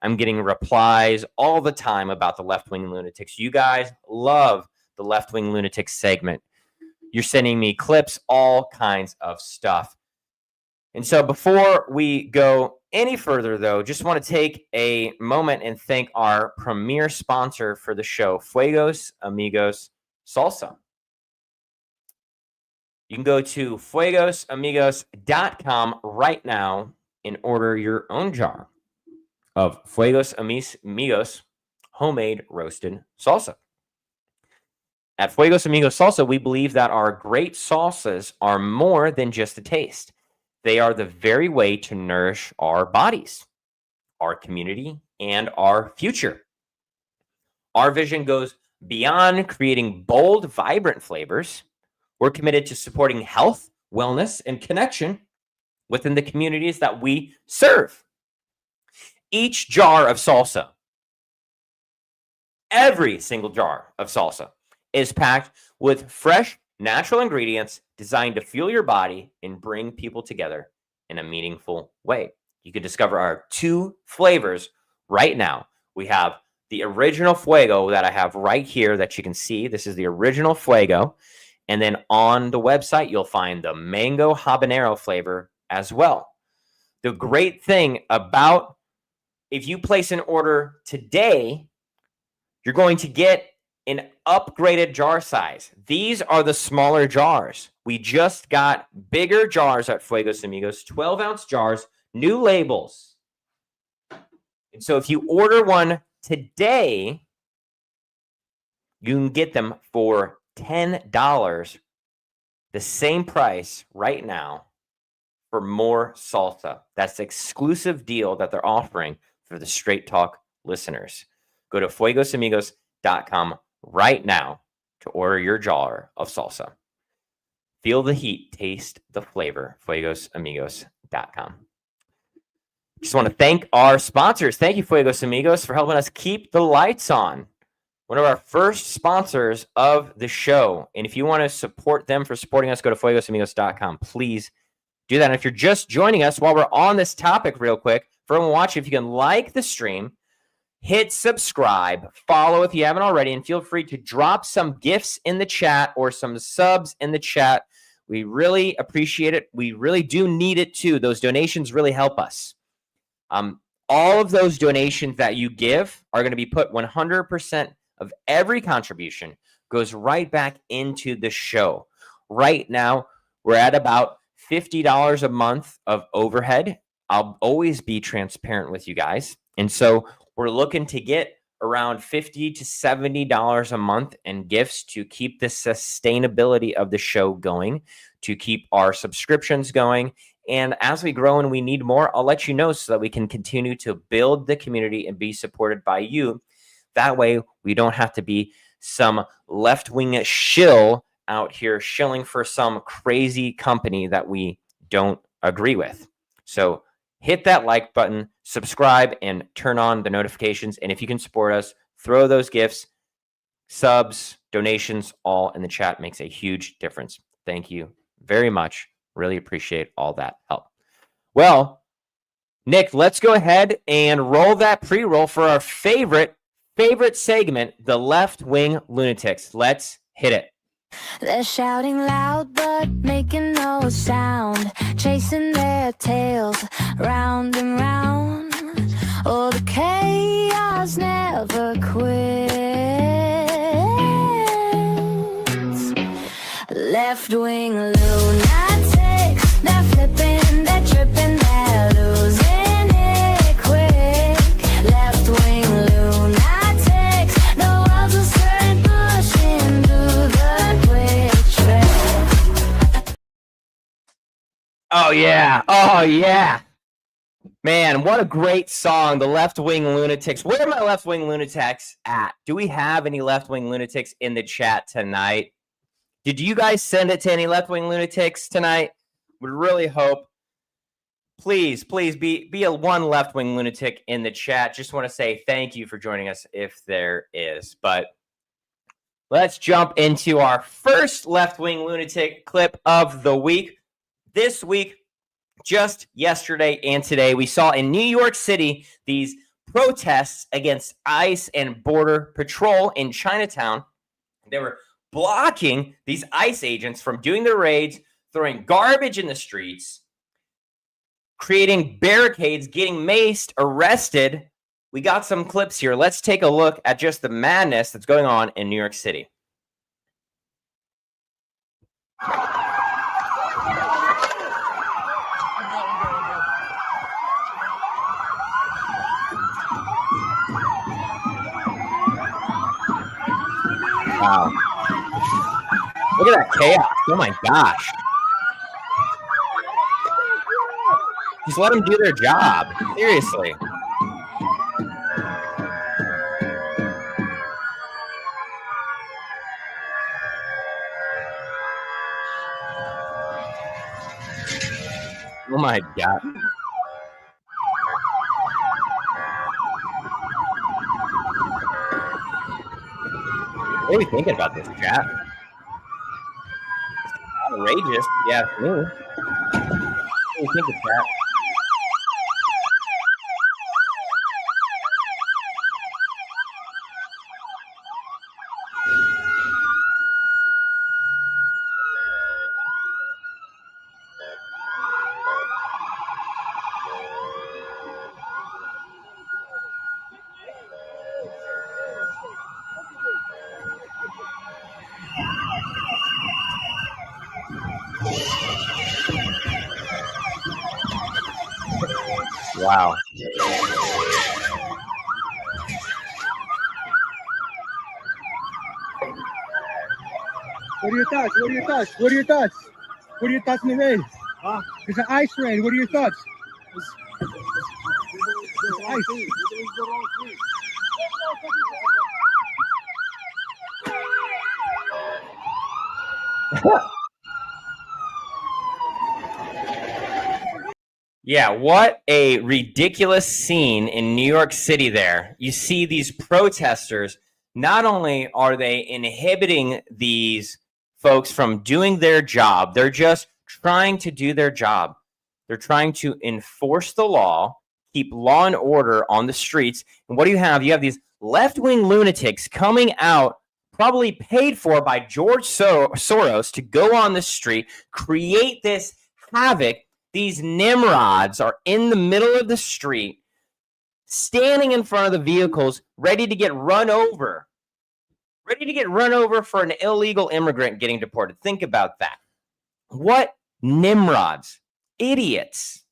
I'm getting replies all the time about the left-wing lunatics. You guys love the left-wing lunatics segment. You're sending me clips, all kinds of stuff. And so before we go any further, though, just want to take a moment and thank our premier sponsor for the show, Fuegos Amigos Salsa. You can go to fuegosamigos.com right now and order your own jar of Fuegos Amigos homemade roasted salsa. At Fuegos Amigos Salsa, we believe that our great salsas are more than just a taste. They are the very way to nourish our bodies, our community, and our future. Our vision goes beyond creating bold, vibrant flavors. We're committed to supporting health, wellness, and connection within the communities that we serve. Each jar of salsa, every single jar of salsa, is packed with fresh, natural ingredients designed to fuel your body and bring people together in a meaningful way. You can discover our 2 flavors right now. We have the original Fuego that I have right here that you can see. This is the original Fuego. And then on the website, you'll find the mango habanero flavor as well. The great thing about if you place an order today, you're going to get an upgraded jar size. These are the smaller jars. We just got bigger jars at Fuegos Amigos, 12-ounce jars, new labels. And so if you order one today, you can get them for $10, the same price right now for more salsa. That's the exclusive deal that they're offering for the Straight Talk listeners. Go to fuegosamigos.com right now to order your jar of salsa. Feel the heat, taste the flavor. fuegosamigos.com. Just want to thank our sponsors. Thank you, Fuegos Amigos, for helping us keep the lights on. One of our first sponsors of the show. And if you want to support them for supporting us, go to fuegosamigos.com. Please do that. And if you're just joining us while we're on this topic real quick, for everyone watching, if you can like the stream, hit subscribe, follow if you haven't already, and feel free to drop some gifts in the chat or some subs in the chat. We really appreciate it. We really do need it too. Those donations really help us. All of those donations that you give are going to be put 100% of every contribution goes right back into the show. Right now, we're at about $50 a month of overhead. I'll always be transparent with you guys. And so we're looking to get around $50 to $70 a month in gifts to keep the sustainability of the show going, to keep our subscriptions going, And as we grow and we need more, I'll let you know so that we can continue to build the community and be supported by you. That way, we don't have to be some left-wing shill out here shilling for some crazy company that we don't agree with. So hit that like button, subscribe, and turn on the notifications. And if you can support us, throw those gifts, subs, donations, all in the chat. Makes a huge difference. Thank you very much. Really appreciate all that help. Well, Nick, let's go ahead and roll that pre-roll for our favorite segment, the left-wing lunatics. Let's hit it. They're shouting loud but making no sound, chasing their tails round and round. Oh, the chaos never quits. Left-wing lunatics, they're flipping, they're tripping, they're losing it quick. Left-wing lunatics, the world's a certain pushing through the quick trip. Oh, yeah. Oh, yeah. Man, what a great song, the Left-Wing Lunatics. Where are my left-wing lunatics at? Do we have any left-wing lunatics in the chat tonight? Did you guys send it to any left-wing lunatics tonight? Would really hope. Please be a one left-wing lunatic in the chat. Just want to say thank you for joining us if there is. But let's jump into our first left-wing lunatic clip of the week. This week, just yesterday and today, we saw in New York City these protests against ICE and Border Patrol in Chinatown. They were blocking these ICE agents from doing their raids, throwing garbage in the streets, creating barricades, getting maced, arrested. We got some clips here. Let's take a look at just the madness that's going on in New York City. Wow. Look at that chaos. Oh my gosh. Just let them do their job. Seriously. Oh my God. What are we thinking about this, chat? Outrageous. Yeah, me. What do you think of that? Wow. What are your thoughts? What are your thoughts? What are your thoughts? What are your thoughts on the raid? It's an ice raid. What are your thoughts? It's ice. Yeah, what a ridiculous scene in New York City there. You see these protesters, not only are they inhibiting these folks from doing their job, they're just trying to do their job. They're trying to enforce the law, keep law and order on the streets. And what do you have? You have these left-wing lunatics coming out, probably paid for by George Soros to go on the street, create this havoc. These Nimrods are in the middle of the street, standing in front of the vehicles, ready to get run over. Ready to get run over for an illegal immigrant getting deported. Think about that. What Nimrods, idiots.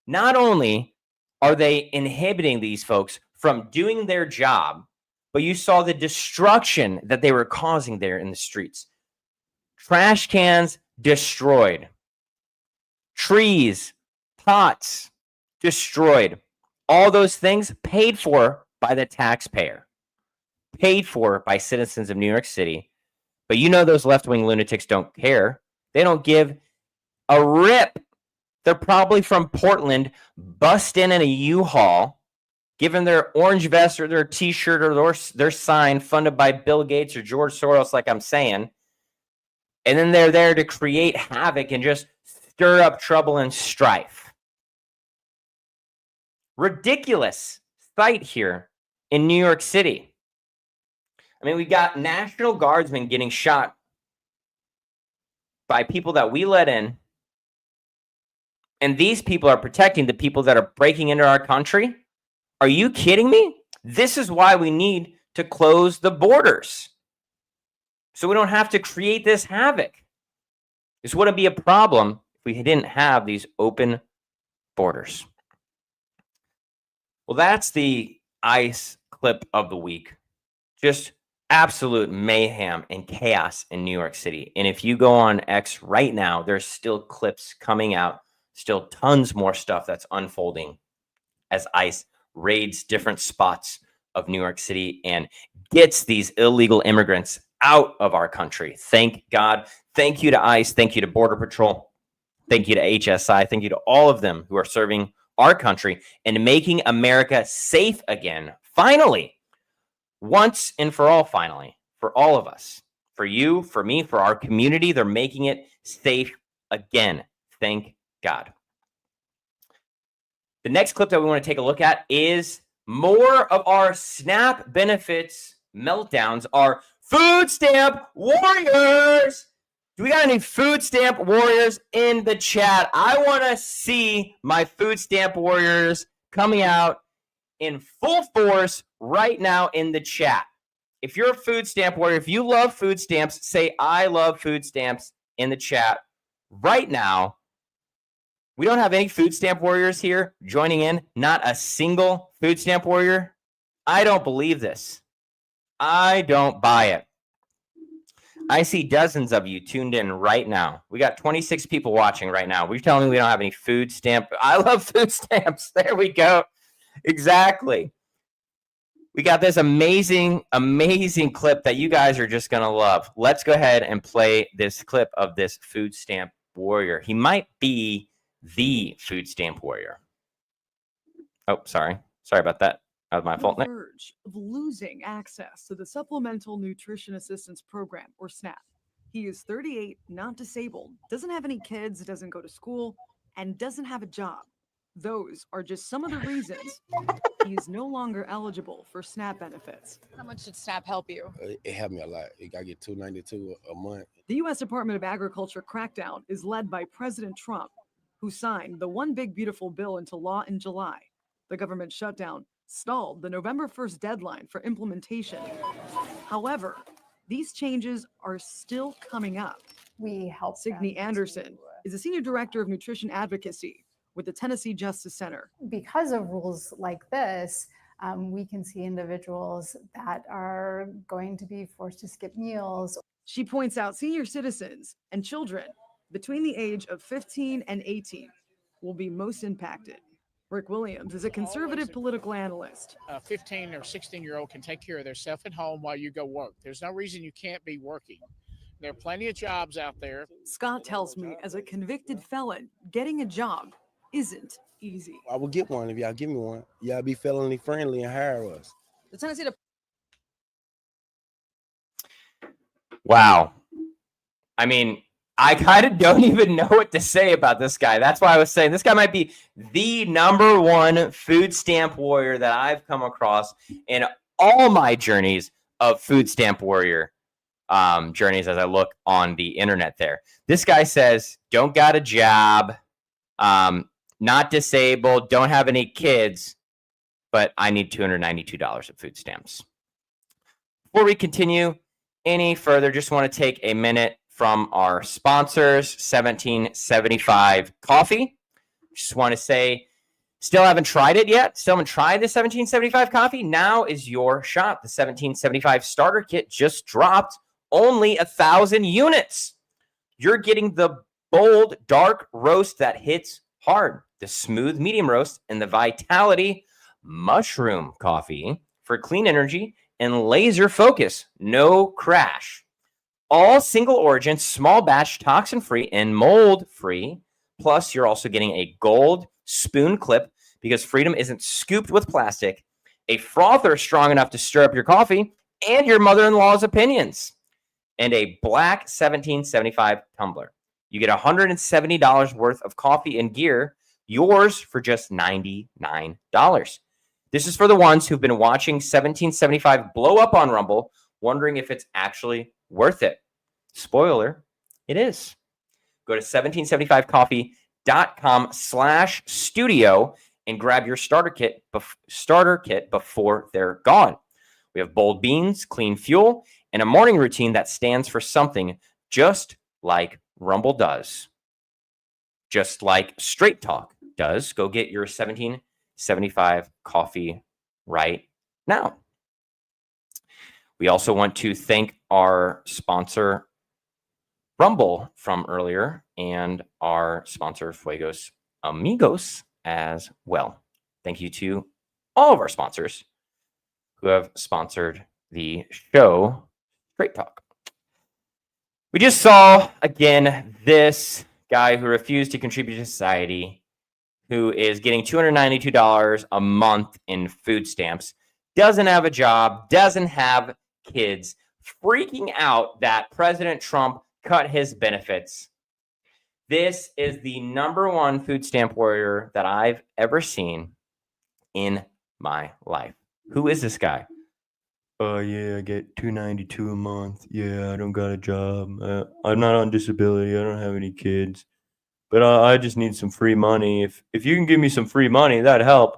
Not only are they inhibiting these folks from doing their job, but you saw the destruction that they were causing there in the streets. Trash cans destroyed. trees, pots, destroyed. All those things paid for by the taxpayer, paid for by citizens of New York City. But you know those left-wing lunatics don't care. They don't give a rip. They're probably from Portland, bust in a U-Haul, given their orange vest or their T-shirt or their sign funded by Bill Gates or George Soros, like I'm saying. And then they're there to create havoc and just stir up trouble and strife. Ridiculous sight here in New York City. I mean, we got National Guardsmen getting shot by people that we let in. And these people are protecting the people that are breaking into our country. Are you kidding me? This is why we need to close the borders, so we don't have to create this havoc. This wouldn't be a problem if we didn't have these open borders. Well, that's the ICE clip of the week. Just absolute mayhem and chaos in New York City. And if you go on X right now, there's still clips coming out, still tons more stuff that's unfolding as ICE raids different spots of New York City and gets these illegal immigrants out of our country. Thank God. Thank you to ICE. Thank you to Border Patrol. Thank you to HSI. Thank you to all of them who are serving our country and making America safe again. Finally, once and for all, finally, for all of us, for you, for me, for our community, they're making it safe again. Thank God. The next clip that we want to take a look at is more of our SNAP benefits meltdowns, our food stamp warriors. Do we got any food stamp warriors in the chat? I want to see my food stamp warriors coming out in full force right now in the chat. If you're a food stamp warrior, if you love food stamps, say I love food stamps in the chat right now. We don't have any food stamp warriors here joining in. Not a single food stamp warrior. I don't believe this. I don't buy it. I see dozens of you tuned in right now. We got 26 people watching right now. We're telling me we don't have any food stamp. I love food stamps. There we go. Exactly. We got this amazing, amazing clip that you guys are just going to love. Let's go ahead and play this clip of this food stamp warrior. He might be the food stamp warrior. Oh, sorry. Sorry about that. That was my fault. Verge of losing access to the Supplemental Nutrition Assistance Program, or SNAP. He is 38, not disabled, doesn't have any kids, doesn't go to school, and doesn't have a job. Those are just some of the reasons he is no longer eligible for SNAP benefits. How much did SNAP help you? It helped me a lot. I get $292 a month. The U.S. Department of Agriculture crackdown is led by President Trump, who signed the One Big Beautiful Bill into law in July. The government shutdown stalled the November 1st deadline for implementation. However, these changes are still coming up. We help. Signe Anderson is a senior director of nutrition advocacy with the Tennessee Justice Center. Because of rules like this, we can see individuals that are going to be forced to skip meals. She points out senior citizens and children between the age of 15 and 18 will be most impacted. Rick Williams is a conservative political analyst. A 15 or 16-year-old can take care of themselves at home while you go work. There's no reason you can't be working. There are plenty of jobs out there. Scott tells me, as a convicted felon, getting a job isn't easy. I will get one if y'all give me one. Y'all be felony friendly and hire us. The Tennessee Wow. I mean, I kind of don't even know what to say about this guy. That's why I was saying this guy might be the number one food stamp warrior that I've come across in all my journeys of food stamp warrior journeys as I look on the internet there. This guy says, don't got a job, not disabled, don't have any kids, but I need $292 of food stamps. Before we continue any further, just want to take a minute from our sponsors, 1775 Coffee. Just want to say, still haven't tried it yet? Still haven't tried the 1775 coffee? Now is your shot. The 1775 starter kit just dropped. Only 1,000 units. You're getting the bold, dark roast that hits hard, the smooth medium roast, and the Vitality mushroom coffee for clean energy and laser focus. No crash. All single origin, small batch, toxin free, and mold free. Plus, you're also getting a gold spoon clip because Freedom isn't scooped with plastic, a frother strong enough to stir up your coffee and your mother-in-law's opinions, and a black 1775 tumbler. You get $170 worth of coffee and gear, yours for just $99. This is for the ones who've been watching 1775 blow up on Rumble, wondering if it's actually worth it. Spoiler, it is. Go to 1775coffee.com/studio and grab your starter kit before they're gone. We have bold beans, clean fuel, and a morning routine that stands for something just like Rumble does. Just like Straight Talk does. Go get your 1775 coffee right now. We also want to thank our sponsor, Rumble, from earlier, and our sponsor, Fuegos Amigos, as well. Thank you to all of our sponsors who have sponsored the show, Straight Talk. We just saw, again, this guy who refused to contribute to society, who is getting $292 a month in food stamps, doesn't have a job, doesn't have kids, freaking out that President Trump cut his benefits. This is the #1 food stamp warrior that I've ever seen in my life. Who is this guy? Oh, yeah, I get $292 a month. Yeah, I don't got a job. I'm not on disability. I don't have any kids. But I just need some free money. If you can give me some free money, that'd help.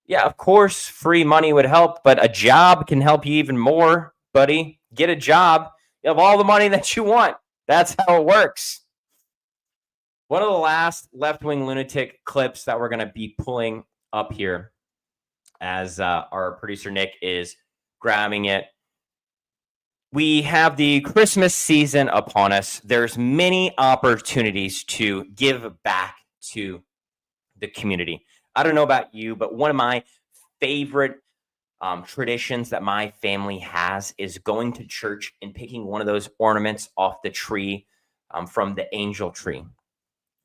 Yeah, of course, free money would help, but a job can help you even more, buddy. Get a job. You have all the money that you want. That's how it works. One of the last left-wing lunatic clips that we're going to be pulling up here as our producer Nick is grabbing it. We have the Christmas season upon us. There's many opportunities to give back to the community. I don't know about you, but one of my favorite traditions that my family has is going to church and picking one of those ornaments off the tree from the angel tree.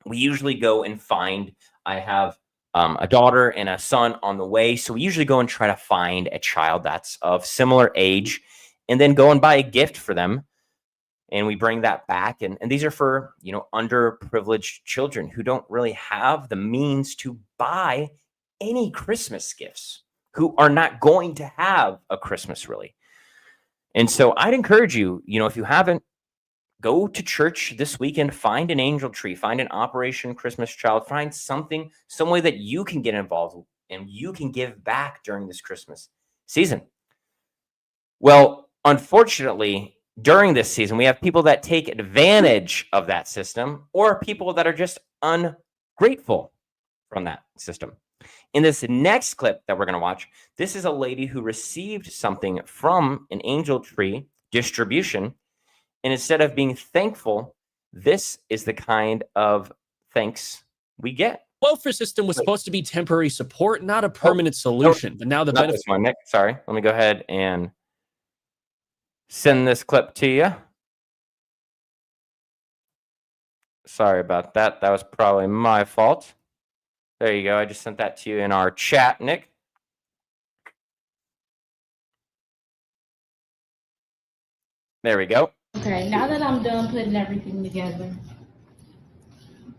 We usually go and find, I have a daughter and a son on the way, so we usually go and try to find a child that's of similar age and then go and buy a gift for them. And we bring that back. And these are for, underprivileged children who don't really have the means to buy any Christmas gifts, who are not going to have a Christmas really. And so I'd encourage you, if you haven't, go to church this weekend, find an angel tree, find an Operation Christmas Child, find something, some way that you can get involved and you can give back during this Christmas season. Well, unfortunately, during this season, we have people that take advantage of that system or people that are just ungrateful from that system. In this next clip that we're going to watch, this is a lady who received something from an angel tree distribution. And instead of being thankful, this is the kind of thanks we get. Welfare system was supposed to be temporary support, not a permanent solution. But now the benefit. This one, Nick. Sorry. Let me go ahead and send this clip to you. Sorry about that. That was probably my fault. There you go. I just sent that to you in our chat, Nick. There we go. Okay, now that I'm done putting everything together,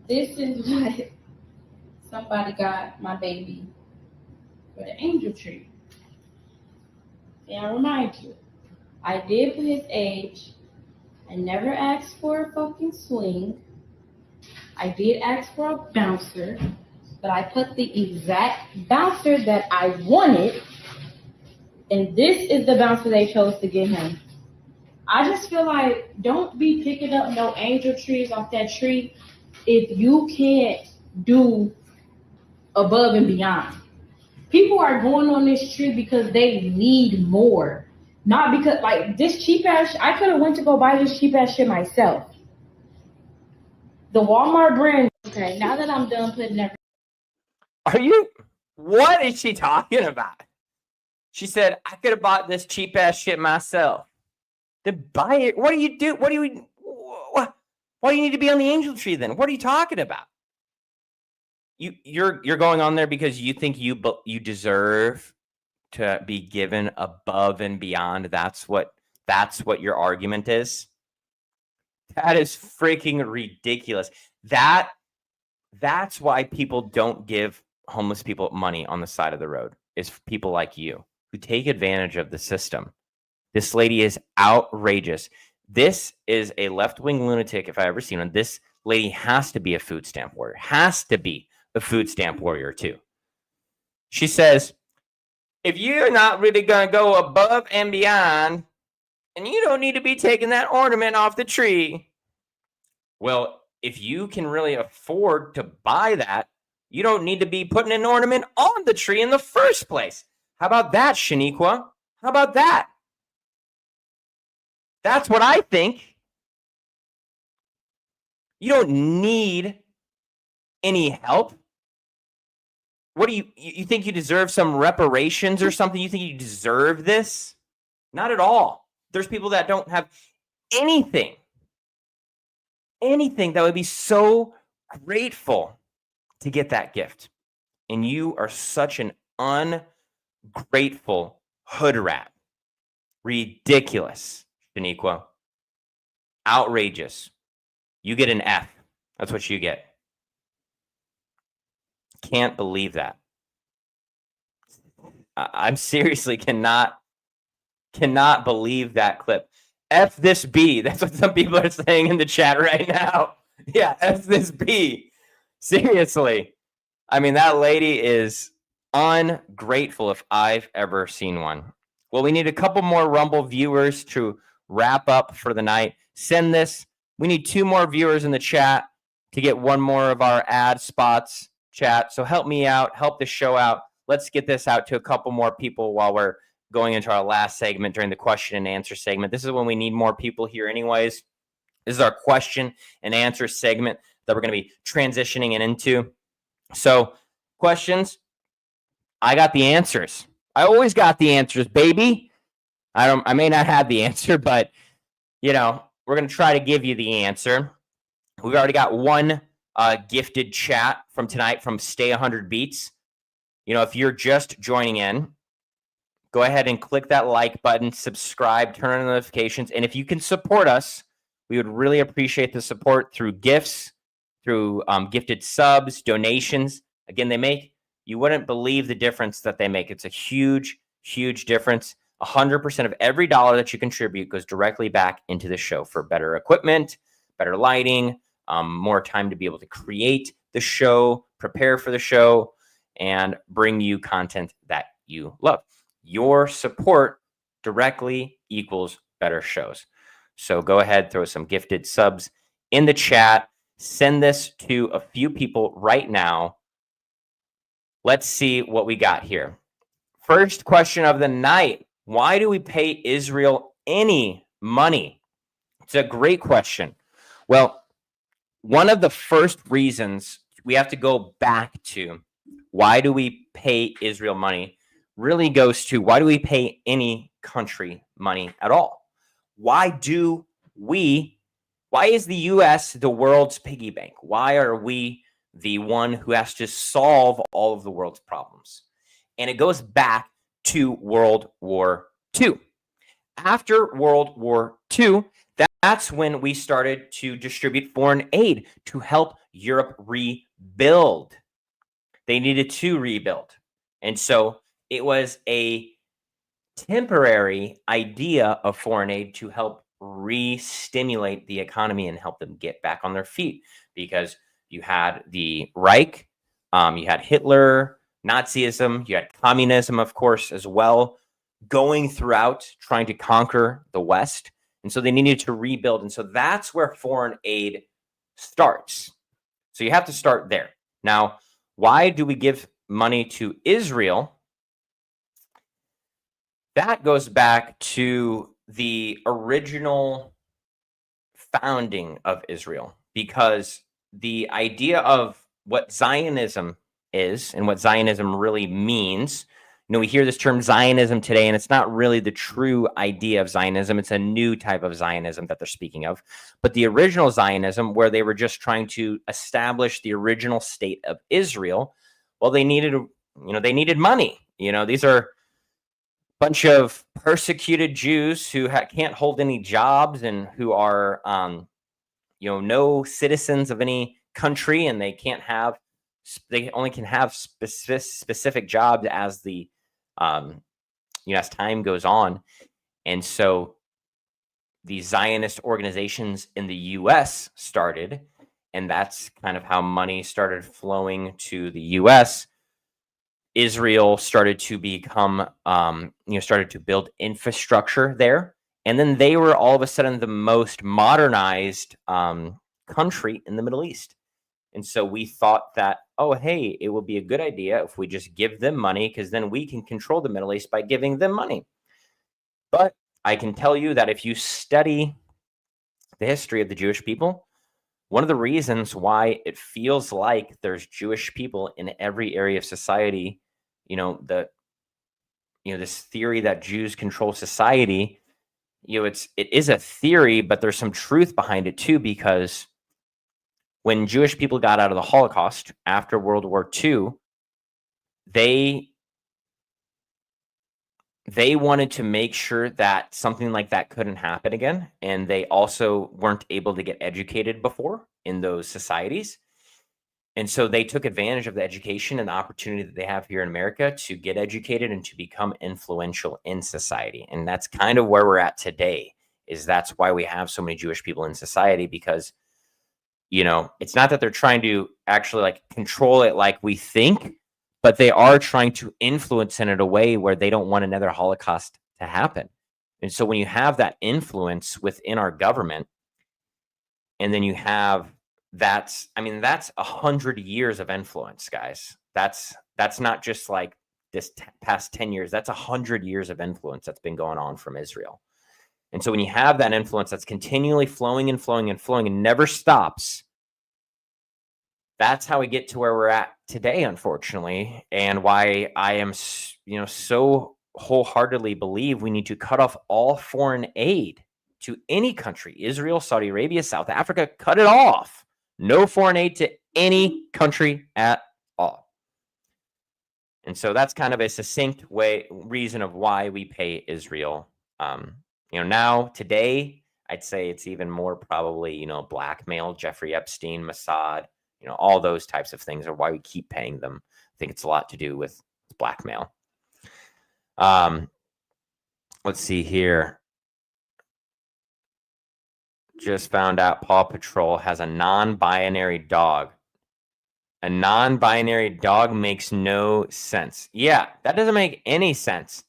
this is what somebody got my baby for the angel tree. And I remind you, I did put his age. I never asked for a fucking swing. I did ask for a bouncer, but I put the exact bouncer that I wanted, and this is the bouncer they chose to get him. I just feel like don't be picking up no angel trees off that tree if you can't do above and beyond. People are going on this tree because they need more. Not because, like, this cheap ass, I could have went to go buy this cheap ass shit myself. The Walmart brand. Okay, now that I'm done putting everything. What is she talking about? She said, I could have bought this cheap ass shit myself. Then buy it. What do you do? Why do you need to be on the angel tree then? What are you talking about? You're going on there because you think you deserve to be given above and beyond. That's what your argument is. That is freaking ridiculous. That's why people don't give homeless people money on the side of the road, is people like you who take advantage of the system. This lady is outrageous. This is a left-wing lunatic if I ever seen one. This lady has to be a food stamp warrior. Has to be a food stamp warrior too. She says, if you're not really going to go above and beyond, and you don't need to be taking that ornament off the tree. Well, if you can really afford to buy that, you don't need to be putting an ornament on the tree in the first place. How about that, Shaniqua? How about that? That's what I think. You don't need any help. What do you think you deserve some reparations or something? You think you deserve this? Not at all. There's people that don't have anything that would be so grateful to get that gift. And you are such an ungrateful hood rat. Ridiculous, Shaniqua. Outrageous. You get an F. That's what you get. Can't believe that. I'm seriously cannot believe that clip. F this B. That's what some people are saying in the chat right now. Yeah, F this B. Seriously. I mean, that lady is ungrateful if I've ever seen one. Well, we need a couple more Rumble viewers to wrap up for the night. Send this. We need 2 more viewers in the chat to get 1 more of our ad spots, chat. So help me out. Help the show out. Let's get this out to a couple more people while we're going into our last segment during the question and answer segment. This is when we need more people here anyways. This is our question and answer segment that we're going to be transitioning into. So questions, I got the answers. I always got the answers, baby. I may not have the answer, but we're going to try to give you the answer. We've already got 1 gifted chat from tonight from Stay 100 Beats. If you're just joining in, go ahead and click that like button, subscribe, turn on notifications. And if you can support us, we would really appreciate the support through gifts, through gifted subs, donations. Again, you wouldn't believe the difference that they make. It's a huge, huge difference. 100% of every dollar that you contribute goes directly back into the show for better equipment, better lighting, more time to be able to create the show, prepare for the show, and bring you content that you love. Your support directly equals better shows. So go ahead, throw some gifted subs in the chat. Send this to a few people right now. Let's see what we got here. First question of the night. Why do we pay Israel any money? It's a great question. Well, one of the first reasons we have to go back to why do we pay Israel money really goes to why do we pay any country money at all? Why is the US the world's piggy bank? Why are we the one who has to solve all of the world's problems? And it goes back to World War II. After World War II, that's when we started to distribute foreign aid to help Europe rebuild. They needed to rebuild. And so it was a temporary idea of foreign aid to help re-stimulate the economy and help them get back on their feet, because you had the Reich, you had Hitler, Nazism, you had communism, of course, as well, going throughout trying to conquer the West. And so they needed to rebuild. And so that's where foreign aid starts. So you have to start there. Now, why do we give money to Israel? That goes back to the original founding of Israel, because the idea of what Zionism is and what Zionism really means. We hear this term Zionism today, and it's not really the true idea of Zionism. It's a new type of Zionism that they're speaking of. But the original Zionism, where they were just trying to establish the original state of Israel, well, they needed money. These are a bunch of persecuted Jews who can't hold any jobs and who are, no citizens of any country, and they only can have specific jobs as the as time goes on. And so the Zionist organizations in the US started, and that's kind of how money started flowing to the US. Israel started to become, started to build infrastructure there. And then they were all of a sudden the most modernized country in the Middle East. And so we thought that, oh, hey, it would be a good idea if we just give them money, because then we can control the Middle East by giving them money. But I can tell you that if you study the history of the Jewish people, one of the reasons why it feels like there's Jewish people in every area of society, this theory that Jews control society, it is a theory, but there's some truth behind it too, because when Jewish people got out of the Holocaust after World War II, they wanted to make sure that something like that couldn't happen again. And they also weren't able to get educated before in those societies. And so they took advantage of the education and the opportunity that they have here in America to get educated and to become influential in society. And that's kind of where we're at today, that's why we have so many Jewish people in society, because it's not that they're trying to actually control it like we think, but they are trying to influence in a way where they don't want another Holocaust to happen. And so when you have that influence within our government, and then you have that's 100 years of influence, guys. That's not just like this past 10 years. That's 100 years of influence that's been going on from Israel. And so when you have that influence that's continually flowing and flowing and flowing and never stops, that's how we get to where we're at today, unfortunately, and why I am, so wholeheartedly believe we need to cut off all foreign aid to any country, Israel, Saudi Arabia, South Africa, cut it off. No foreign aid to any country at all. And so that's kind of a succinct reason of why we pay Israel. Now today, I'd say it's even more probably, blackmail, Jeffrey Epstein, Mossad, all those types of things are why we keep paying them. I think it's a lot to do with blackmail. Let's see here. Just found out Paw Patrol has a non-binary dog. A non-binary dog makes no sense. Yeah, that doesn't make any sense.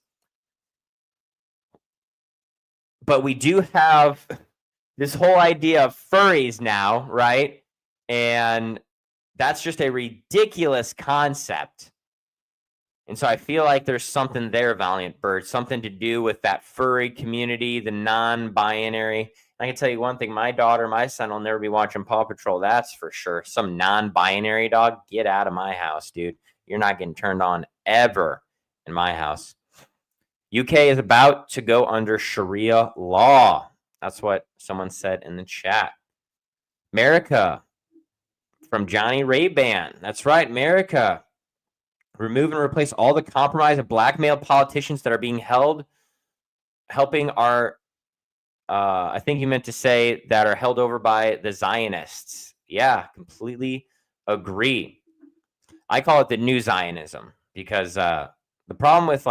But we do have this whole idea of furries now, right? And that's just a ridiculous concept. And so I feel like there's something there, Valiant Bird, something to do with that furry community, the non-binary. I can tell you one thing, my daughter, my son will never be watching Paw Patrol, that's for sure. Some non-binary dog, get out of my house, dude. You're not getting turned on ever in my house. UK is about to go under Sharia law. That's what someone said in the chat. America, from Johnny Ray-Ban. That's right, America. Remove and replace all the compromise and blackmail politicians that are being helping our, I think you meant to say that are held over by the Zionists. Yeah, completely agree. I call it the new Zionism because the problem with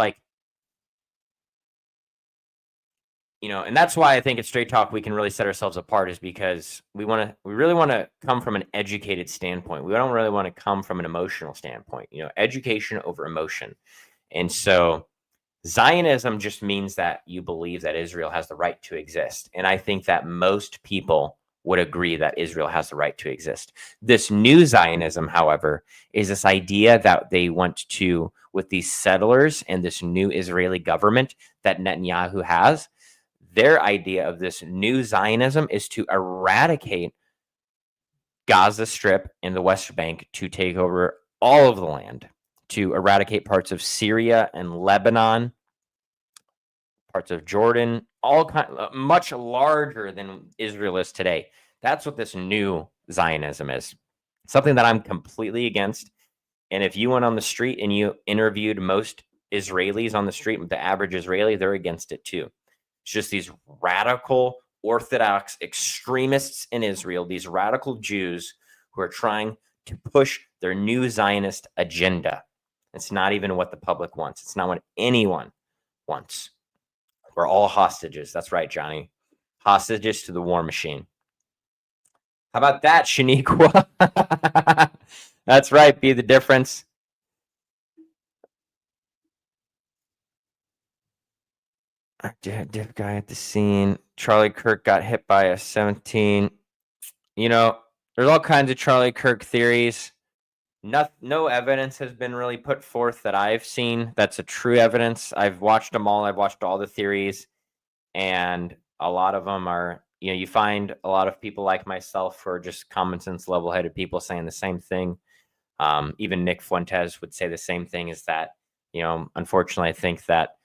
and that's why I think at Straight Talk we can really set ourselves apart is because we really want to come from an educated standpoint. We don't really want to come from an emotional standpoint, education over emotion. And so Zionism just means that you believe that Israel has the right to exist. And I think that most people would agree that Israel has the right to exist. This new Zionism, however, is this idea that they want to, with these settlers and this new Israeli government that Netanyahu has, their idea of this new Zionism is to eradicate Gaza Strip and the West Bank to take over all of the land, to eradicate parts of Syria and Lebanon, parts of Jordan, much larger than Israel is today. That's what this new Zionism is. Something that I'm completely against. And if you went on the street and you interviewed most Israelis on the street, the average Israeli, they're against it too. It's just these radical Orthodox extremists in Israel, these radical Jews who are trying to push their new Zionist agenda. It's not even what the public wants. It's not what anyone wants. We're all hostages. That's right, Johnny. Hostages to the war machine. How about that, Shaniqua? That's right. Be the difference. Dip guy at the scene. Charlie Kirk got hit by a 17. You know, there's all kinds of Charlie Kirk theories. No evidence has been really put forth that I've seen that's a true evidence. I've watched them all. I've watched all the theories, and a lot of them are, you find a lot of people like myself who are just common sense, level-headed people saying the same thing. Even Nick Fuentes would say the same thing, is that, unfortunately, I think that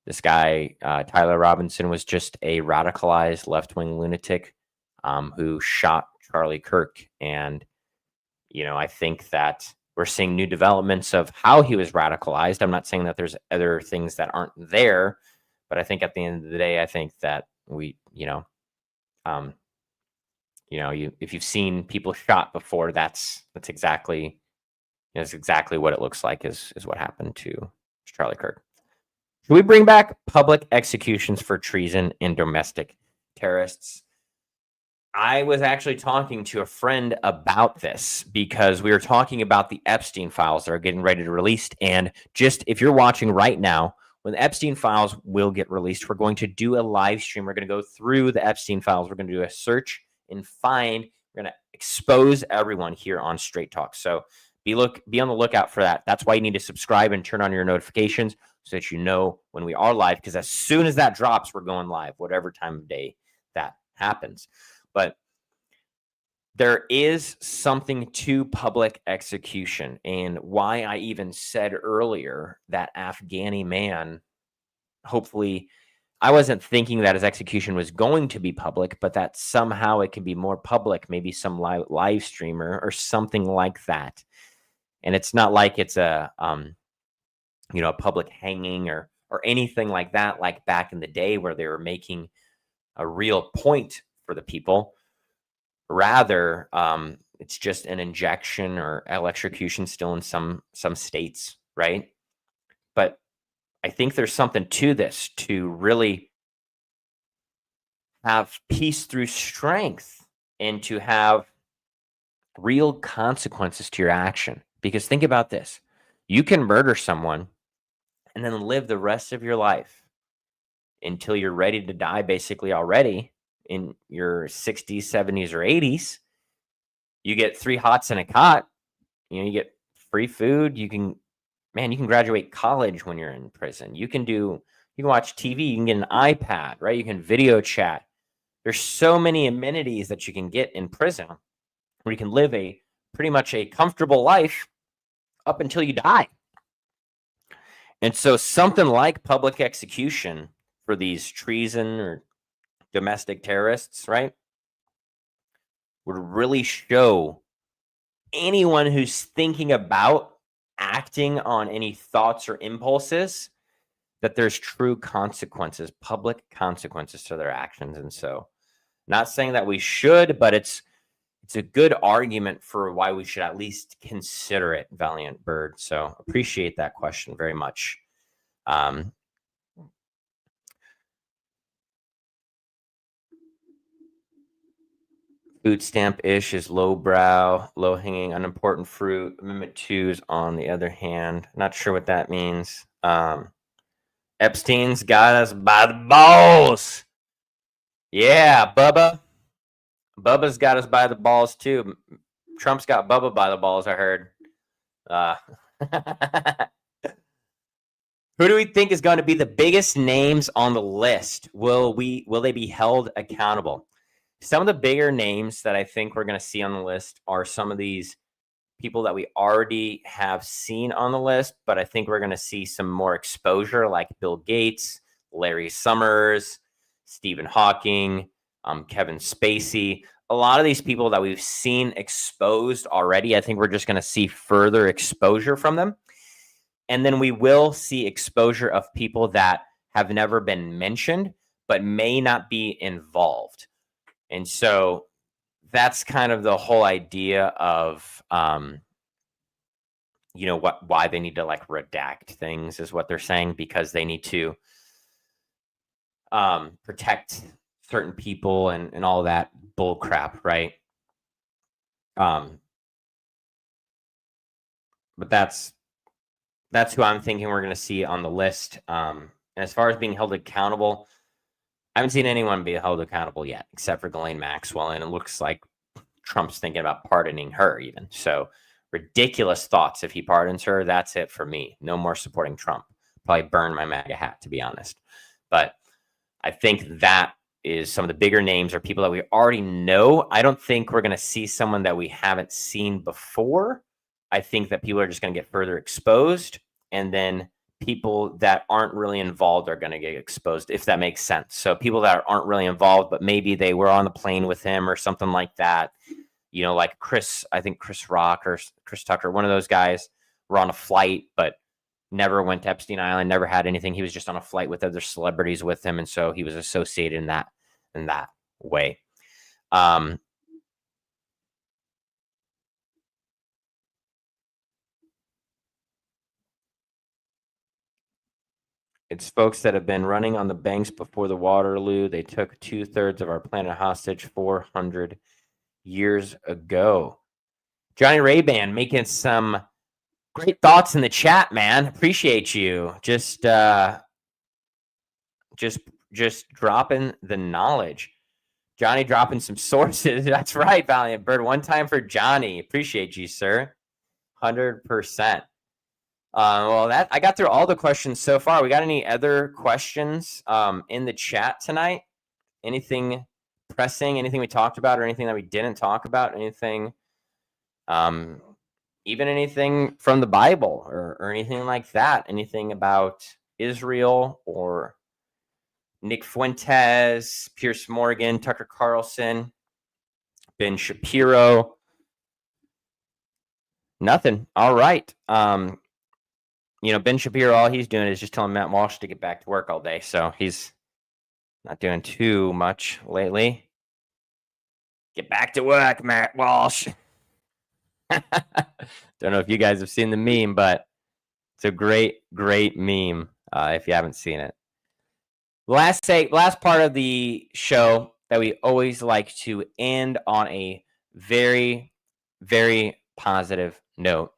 this guy, Tyler Robinson, was just a radicalized left-wing lunatic who shot Charlie Kirk. And, I think that we're seeing new developments of how he was radicalized. I'm not saying that there's other things that aren't there, but I think at the end of the day, I think that if you've seen people shot before, that's exactly what it looks like is what happened to Charlie Kirk. Should we bring back public executions for treason and domestic terrorists? I was actually talking to a friend about this because we were talking about the Epstein files that are getting ready to release. And just if you're watching right now, when the Epstein files will get released, we're going to do a live stream. We're going to go through the Epstein files. We're going to do a search and find. We're going to expose everyone here on Straight Talk. So be on the lookout for that. That's why you need to subscribe and turn on your notifications so that you know when we are live, because as soon as that drops, we're going live, whatever time of day that happens. But there is something to public execution, and why I even said earlier that Afghani man, hopefully, I wasn't thinking that his execution was going to be public, but that somehow it can be more public, maybe some live streamer or something like that. And it's not like it's a public hanging or anything like that, like back in the day where they were making a real point for the people. Rather, it's just an injection or electrocution still in some states, right? But I think there's something to this, to really have peace through strength and to have real consequences to your action. Because think about this. You can murder someone and then live the rest of your life until you're ready to die, basically already in your 60s, 70s, or 80s. You get 3 hots and a cot. You get free food. You can graduate college when you're in prison. You can watch TV. You can get an iPad, right? You can video chat. There's so many amenities that you can get in prison where you can live pretty much a comfortable life up until you die. And so something like public execution for these treason or domestic terrorists, right, would really show anyone who's thinking about acting on any thoughts or impulses that there's true consequences, public consequences to their actions. And so, not saying that we should, but it's a good argument for why we should at least consider it, Valiant Bird. So appreciate that question very much. Food stamp-ish is lowbrow, low-hanging, unimportant fruit. Amendment 2 is on the other hand. Not sure what that means. Epstein's got us by the balls. Yeah, Bubba. Bubba's got us by the balls, too. Trump's got Bubba by the balls, I heard. Who do we think is going to be the biggest names on the list? Will they be held accountable? Some of the bigger names that I think we're going to see on the list are some of these people that we already have seen on the list, but I think we're going to see some more exposure, like Bill Gates, Larry Summers, Stephen Hawking, Kevin Spacey. A lot of these people that we've seen exposed already, I think we're just going to see further exposure from them. And then we will see exposure of people that have never been mentioned, but may not be involved. And so that's kind of the whole idea of, why they need to like redact things is what they're saying, because they need to protect certain people and all that bull crap, right? But that's who I'm thinking we're going to see on the list. And as far as being held accountable, I haven't seen anyone be held accountable yet, except for Ghislaine Maxwell, and it looks like Trump's thinking about pardoning her even. So ridiculous thoughts. If he pardons her, that's it for me. No more supporting Trump. Probably burn my MAGA hat, to be honest. But I think that is some of the bigger names are people that we already know. I don't think we're going to see someone that we haven't seen before. I think that people are just going to get further exposed, and then people that aren't really involved are going to get exposed, if that makes sense. So people that aren't really involved, but maybe they were on the plane with him or something like that, like Chris Rock or Chris Tucker, one of those guys were on a flight, but never went to Epstein Island, never had anything. He was just on a flight with other celebrities with him. And so he was associated in that way. It's folks that have been running on the banks before the Waterloo. They took 2/3 of our planet hostage 400 years ago. Johnny Ray-Ban making some great thoughts in the chat, man. Appreciate you. Just dropping the knowledge. Johnny dropping some sources. That's right, Valiant Bird. One time for Johnny. Appreciate you, sir. 100%. Well, I got through all the questions so far. We got any other questions in the chat tonight? Anything pressing? Anything we talked about, or anything that we didn't talk about? Anything, even anything from the Bible, or anything like that? Anything about Israel or Nick Fuentes, Piers Morgan, Tucker Carlson, Ben Shapiro? Nothing. All right. Ben Shapiro, all he's doing is just telling Matt Walsh to get back to work all day. So he's not doing too much lately. Get back to work, Matt Walsh. Don't know if you guys have seen the meme, but it's a great, great meme if you haven't seen it. Last part of the show that we always like to end on a very, very positive note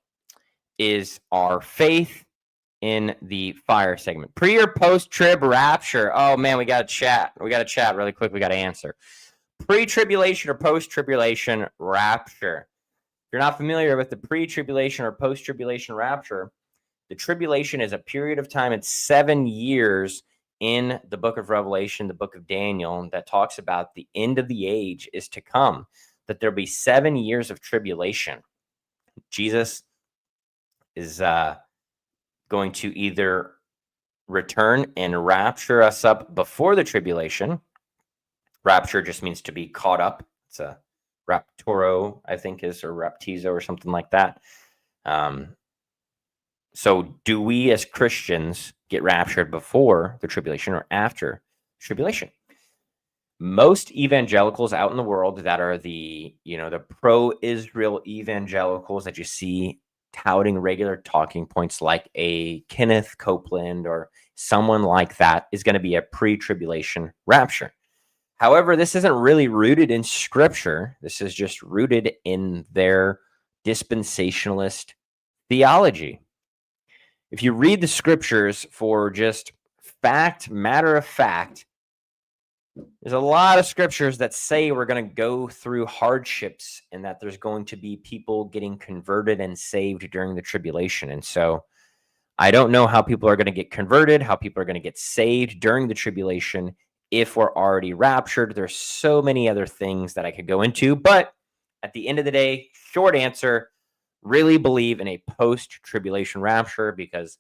is our faith in the fire segment. Pre or post-trib rapture? Oh, man, we got to chat. We got to chat really quick. We got to answer. Pre-tribulation or post-tribulation rapture? If you're not familiar with the pre-tribulation or post-tribulation rapture, the tribulation is a period of time. It's 7 years in the book of Revelation, the book of Daniel, that talks about the end of the age is to come, that there'll be 7 years of tribulation. Jesus is going to either return and rapture us up before the tribulation. Rapture just means to be caught up. It's a raptoro, I think is, or raptizo or something like that. So do we as Christians get raptured before the tribulation or after tribulation? Most evangelicals out in the world that are the pro-Israel evangelicals that you see touting regular talking points, like a Kenneth Copeland or someone like that, is going to be a pre-tribulation rapture. However, this isn't really rooted in scripture. This is just rooted in their dispensationalist theology. If you read the scriptures for just matter of fact, there's a lot of scriptures that say we're going to go through hardships and that there's going to be people getting converted and saved during the tribulation. And so I don't know how people are going to get converted, how people are going to get saved during the tribulation if we're already raptured. There's so many other things that I could go into, but at the end of the day, short answer, really believe in a post-tribulation rapture because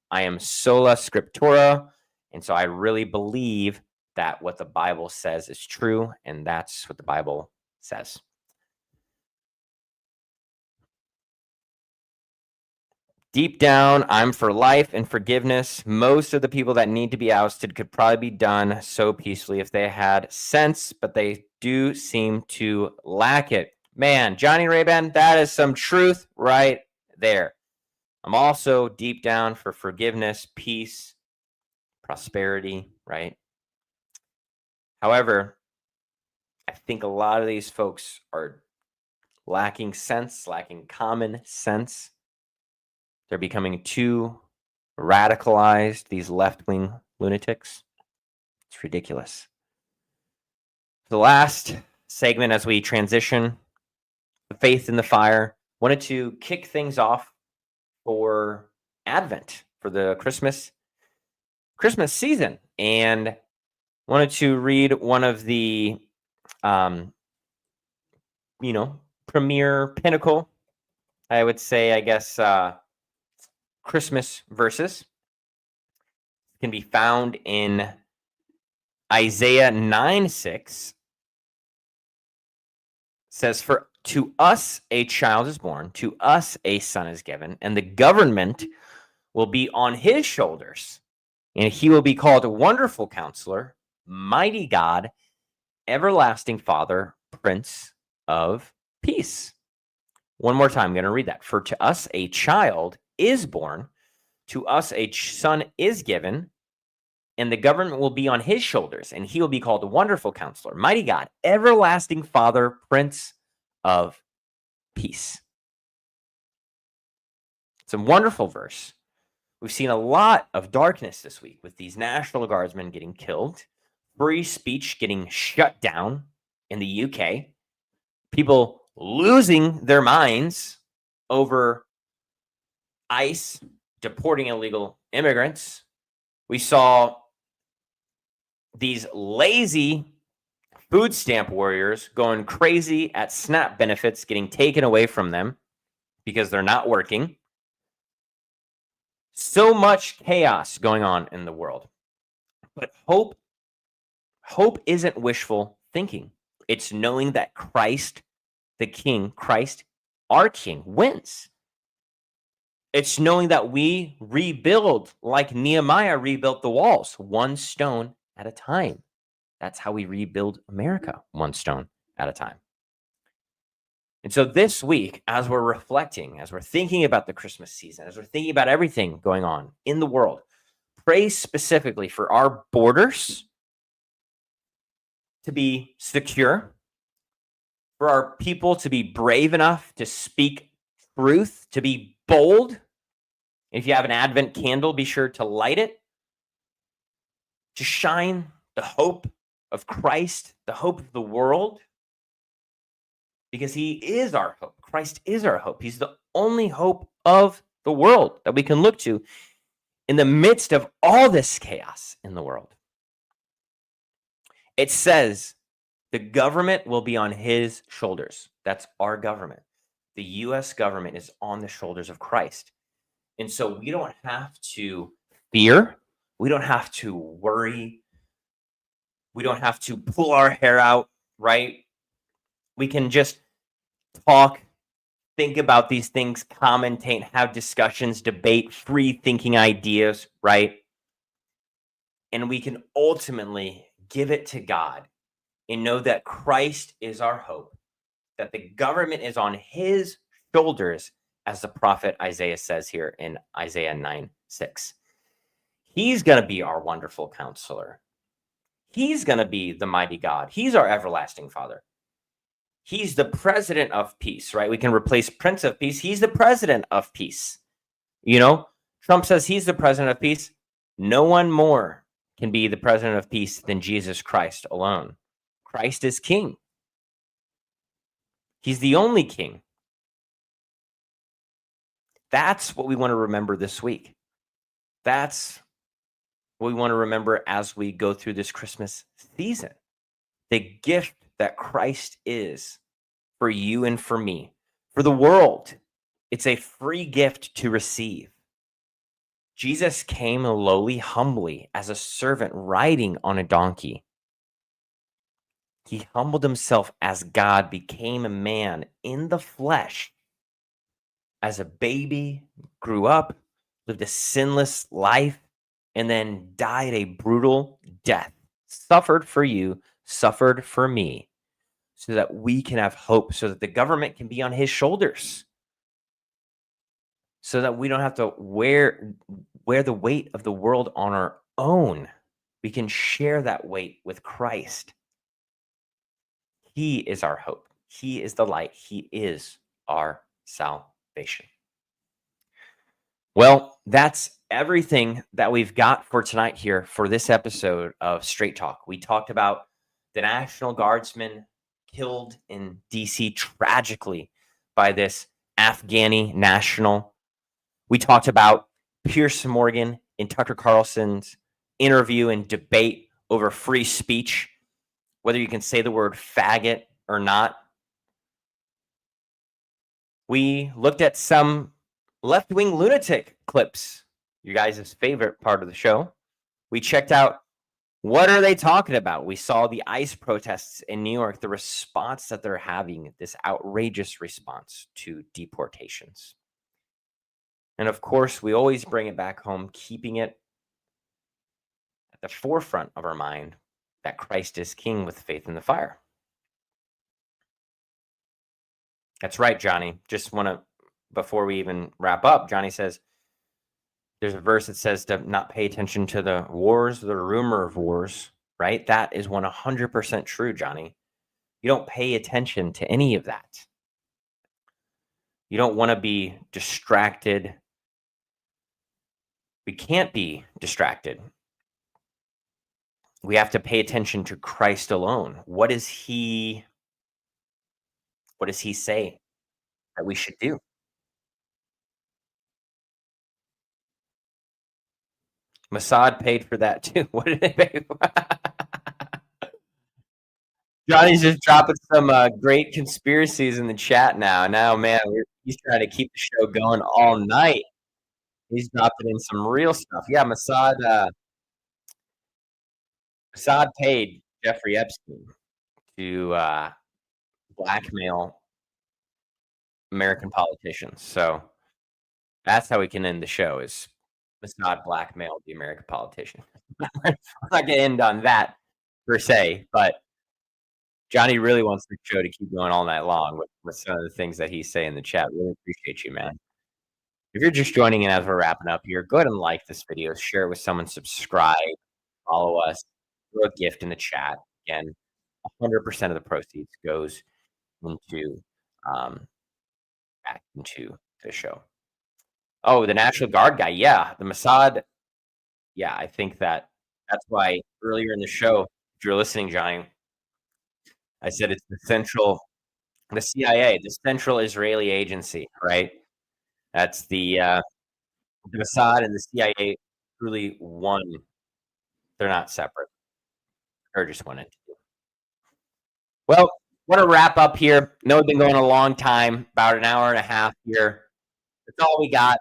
I am sola scriptura, and so I really believe that what the Bible says is true, and that's what the Bible says. Deep down, I'm for life and forgiveness. Most of the people that need to be ousted could probably be done so peacefully if they had sense, but they do seem to lack it. Man, Johnny Ray-Ban, that is some truth right there. I'm also deep down for forgiveness, peace, prosperity, right? However, I think a lot of these folks are lacking sense, lacking common sense. They're becoming too radicalized, these left-wing lunatics. It's ridiculous. The last segment as we transition, the faith in the fire, wanted to kick things off for Advent, for the Christmas season, and wanted to read one of the premier pinnacle, I would say, I guess, Christmas verses. Can be found in Isaiah 9:6. Says, "For to us a child is born, to us a son is given, and the government will be on his shoulders, and he will be called a Wonderful Counselor, Mighty God, Everlasting Father, Prince of Peace." One more time, I'm going to read that. "For to us a child is born, to us a son is given, and the government will be on his shoulders, and he will be called a Wonderful Counselor, Mighty God, Everlasting Father, Prince of Peace." It's a wonderful verse. We've seen a lot of darkness this week with these National Guardsmen getting killed, free speech getting shut down in the UK, people losing their minds over ICE deporting illegal immigrants. We saw these lazy food stamp warriors going crazy at SNAP benefits getting taken away from them because they're not working. So much chaos going on in the world. But hope isn't wishful thinking. It's knowing that Christ, the King, Christ, our King, wins. It's knowing that we rebuild like Nehemiah rebuilt the walls, one stone at a time. That's how we rebuild America, one stone at a time. And so this week, as we're reflecting, as we're thinking about the Christmas season, as we're thinking about everything going on in the world, pray specifically for our borders to be secure, for our people to be brave enough to speak truth, to be bold. If you have an Advent candle, be sure to light it, to shine the hope of Christ, the hope of the world, because he is our hope. Christ is our hope. He's the only hope of the world that we can look to in the midst of all this chaos in the world. It says the government will be on his shoulders. That's our government. The U.S. government is on the shoulders of Christ. And so we don't have to fear. We don't have to worry. We don't have to pull our hair out, right? We can just talk, think about these things, commentate, have discussions, debate, free thinking ideas, right? And we can ultimately give it to God and know that Christ is our hope, that the government is on his shoulders, as the prophet Isaiah says here in Isaiah 9:6. He's going to be our wonderful counselor. He's going to be the mighty God. He's our everlasting Father. He's the president of peace, right? We can replace Prince of Peace. He's the president of peace. You know, Trump says he's the president of peace. No one more can be the president of peace than Jesus Christ alone. Christ is king. He's the only king. That's what we want to remember this week. That's we want to remember as we go through this Christmas season. The gift that Christ is for you and for me, for the world. It's a free gift to receive. Jesus came lowly, humbly, as a servant riding on a donkey. He humbled himself as God, became a man in the flesh. As a baby, grew up, lived a sinless life, and then died a brutal death. Suffered for you, suffered for me, so that we can have hope, so that the government can be on his shoulders, so that we don't have to wear the weight of the world on our own. We can share that weight with Christ. He is our hope. He is the light. He is our salvation. Well, that's everything that we've got for tonight here for this episode of Straight Talk. We talked about the National Guardsman killed in DC tragically by this Afghani national. We talked about Piers Morgan and Tucker Carlson's interview and debate over free speech, whether you can say the word faggot or not. We looked at some left-wing lunatic clips, you guys' favorite part of the show. We checked out what are they talking about. We saw the ICE protests in New York, the response that they're having, this outrageous response to deportations. And of course, we always bring it back home, keeping it at the forefront of our mind that Christ is King with faith in the fire. That's right, Johnny. Just want to, before we even wrap up, Johnny says, there's a verse that says to not pay attention to the wars, the rumor of wars, right? That is 100% true, Johnny. You don't pay attention to any of that. You don't want to be distracted. We can't be distracted. We have to pay attention to Christ alone. What does he say that we should do? Mossad paid for that too. What did they pay for? Johnny's just dropping some great conspiracies in the chat now. Now, man, he's trying to keep the show going all night. He's dropping in some real stuff. Yeah, Mossad paid Jeffrey Epstein to blackmail American politicians. So that's how we can end the show, is Mossad blackmailed the American politician. We're not going to end on that per se, but Johnny really wants the show to keep going all night long with some of the things that he's saying in the chat. Really appreciate you, man. If you're just joining in as we're wrapping up here, go ahead and like this video, share it with someone, subscribe, follow us, throw a gift in the chat. Again, 100% of the proceeds goes into back into the show. Oh, the National Guard guy. Yeah, the Mossad. Yeah, I think that's why earlier in the show, if you're listening, Johnny, I said it's the CIA, the Central Israeli Agency, right? That's the Mossad and the CIA truly one. They're not separate. They're just one entity. Well, want to wrap up here. I know we've been going a long time, about an hour and a half here. That's all we got.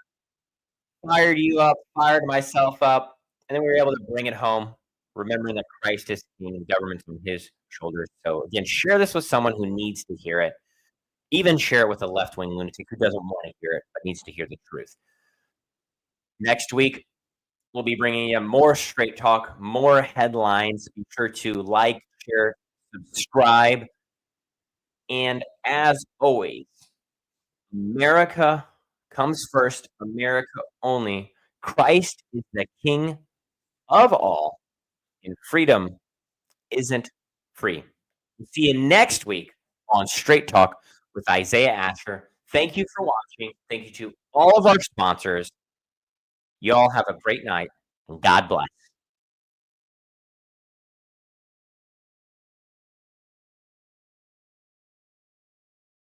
Fired you up, fired myself up, and then we were able to bring it home, remembering that Christ is King and government's on his shoulders. So again, share this with someone who needs to hear it. Even share it with a left-wing lunatic who doesn't want to hear it, but needs to hear the truth. Next week, we'll be bringing you more Straight Talk, more headlines. Be sure to like, share, subscribe. And as always, America comes first, America only. Christ is the King of all, and freedom isn't free. We'll see you next week on Straight Talk with Isaiah Ascher. Thank you for watching. Thank you to all of our sponsors. You all have a great night, and God bless.